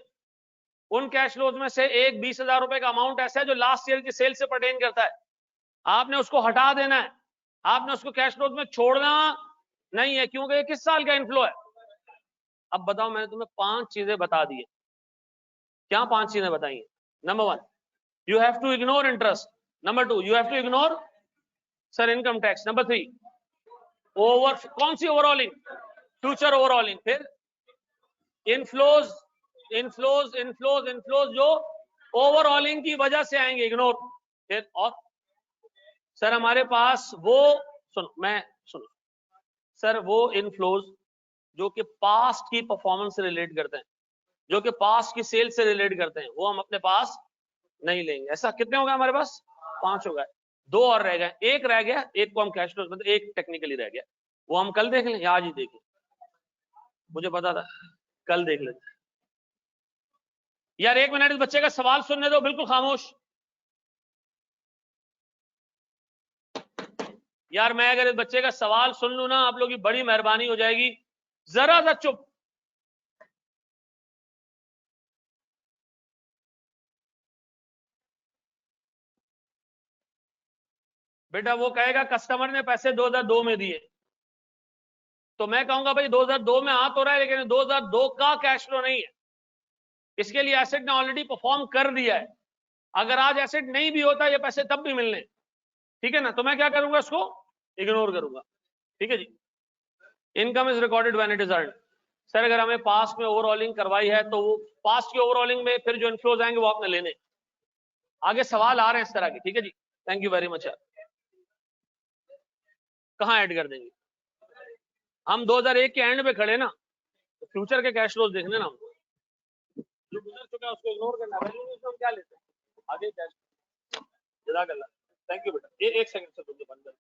उन कैश फ्लोज में से एक 20,000 रुपए का अमाउंट ऐसा है जो लास्ट ईयर की सेल से पर्टेन करता है, आपने उसको हटा देना है, आपने उसको कैश फ्लोज में छोड़ना नहीं है, क्योंकि ये किस साल का इनफ्लो है। अब बताओ, मैंने तुम्हें 5 चीजें बता दी है। क्या 5 चीजें बताई हैं? Number 1, you have to ignore interest. Number 2, you have to ignore sir income tax. Number 3, over कौन सी ओवरऑलिंग? Future overhauling. फिर इनफ्लोज जो ओवरऑलिंग की वजह से आएंगे, इग्नोर। फिर और सर हमारे पास वो सुनो सर, वो इनफ्लोज जो कि पास्ट की परफॉर्मेंस से रिलेट करते हैं, जो कि पास्ट की सेल से रिलेट करते हैं, वो हम अपने पास नहीं लेंगे। ऐसा कितने हो गए हमारे पास? 5 हो गए, 2 और रह गए, एक रह गया, एक को हम कैश फ्लो मतलब एक टेक्निकली रह गया, वो हम कल देख लें या आज ही देखें? मुझे पता था, कल देख लेते। यार 1 मिनट इस बच्चे का सवाल सुनने दो, बिल्कुल खामोश। यार मैं अगर इस बच्चे का सवाल सुन लूं ना, आप लोगों की बड़ी मेहरबानी हो जाएगी। जरा सा चुप। बेटा वो कहेगा कस्टमर ने पैसे 2002 में दिए, तो मैं कहूंगा भाई 2002 में आ तो रहा है, लेकिन 2002 का कैश फ्लो नहीं है, इसके लिए एसेट ने ऑलरेडी परफॉर्म कर दिया है। अगर आज एसेट नहीं भी होता, ये पैसे तब भी मिलने, ठीक है ना? तो मैं क्या करूंगा, इसको इग्नोर करूंगा, ठीक है जी। Income is recorded when it is earned. Sir अगर हमें पास्ट में ओवरऑलिंग करवाई है, तो वो पास्ट की ओवरऑलिंग में फिर जो इनफ्लोज आएंगे वो आपने लेने। आगे सवाल आ रहे हैं इस तरह के, ठीक है जी। Thank you very much. कहाँ ऐड कर देंगे हम? 2001 के एंड पे खड़े ना, तो फ्यूचर के कैश फ्लोज देखने ना, जो गुजर चुका है उसको इग्नोर करना। वैल्यू न्यूज़ में हम क्या लेते हैं? आगे कैश। जज़ाकल्लाह, थैंक यू बेटा। एक सेकंड से तुझे बंद कर।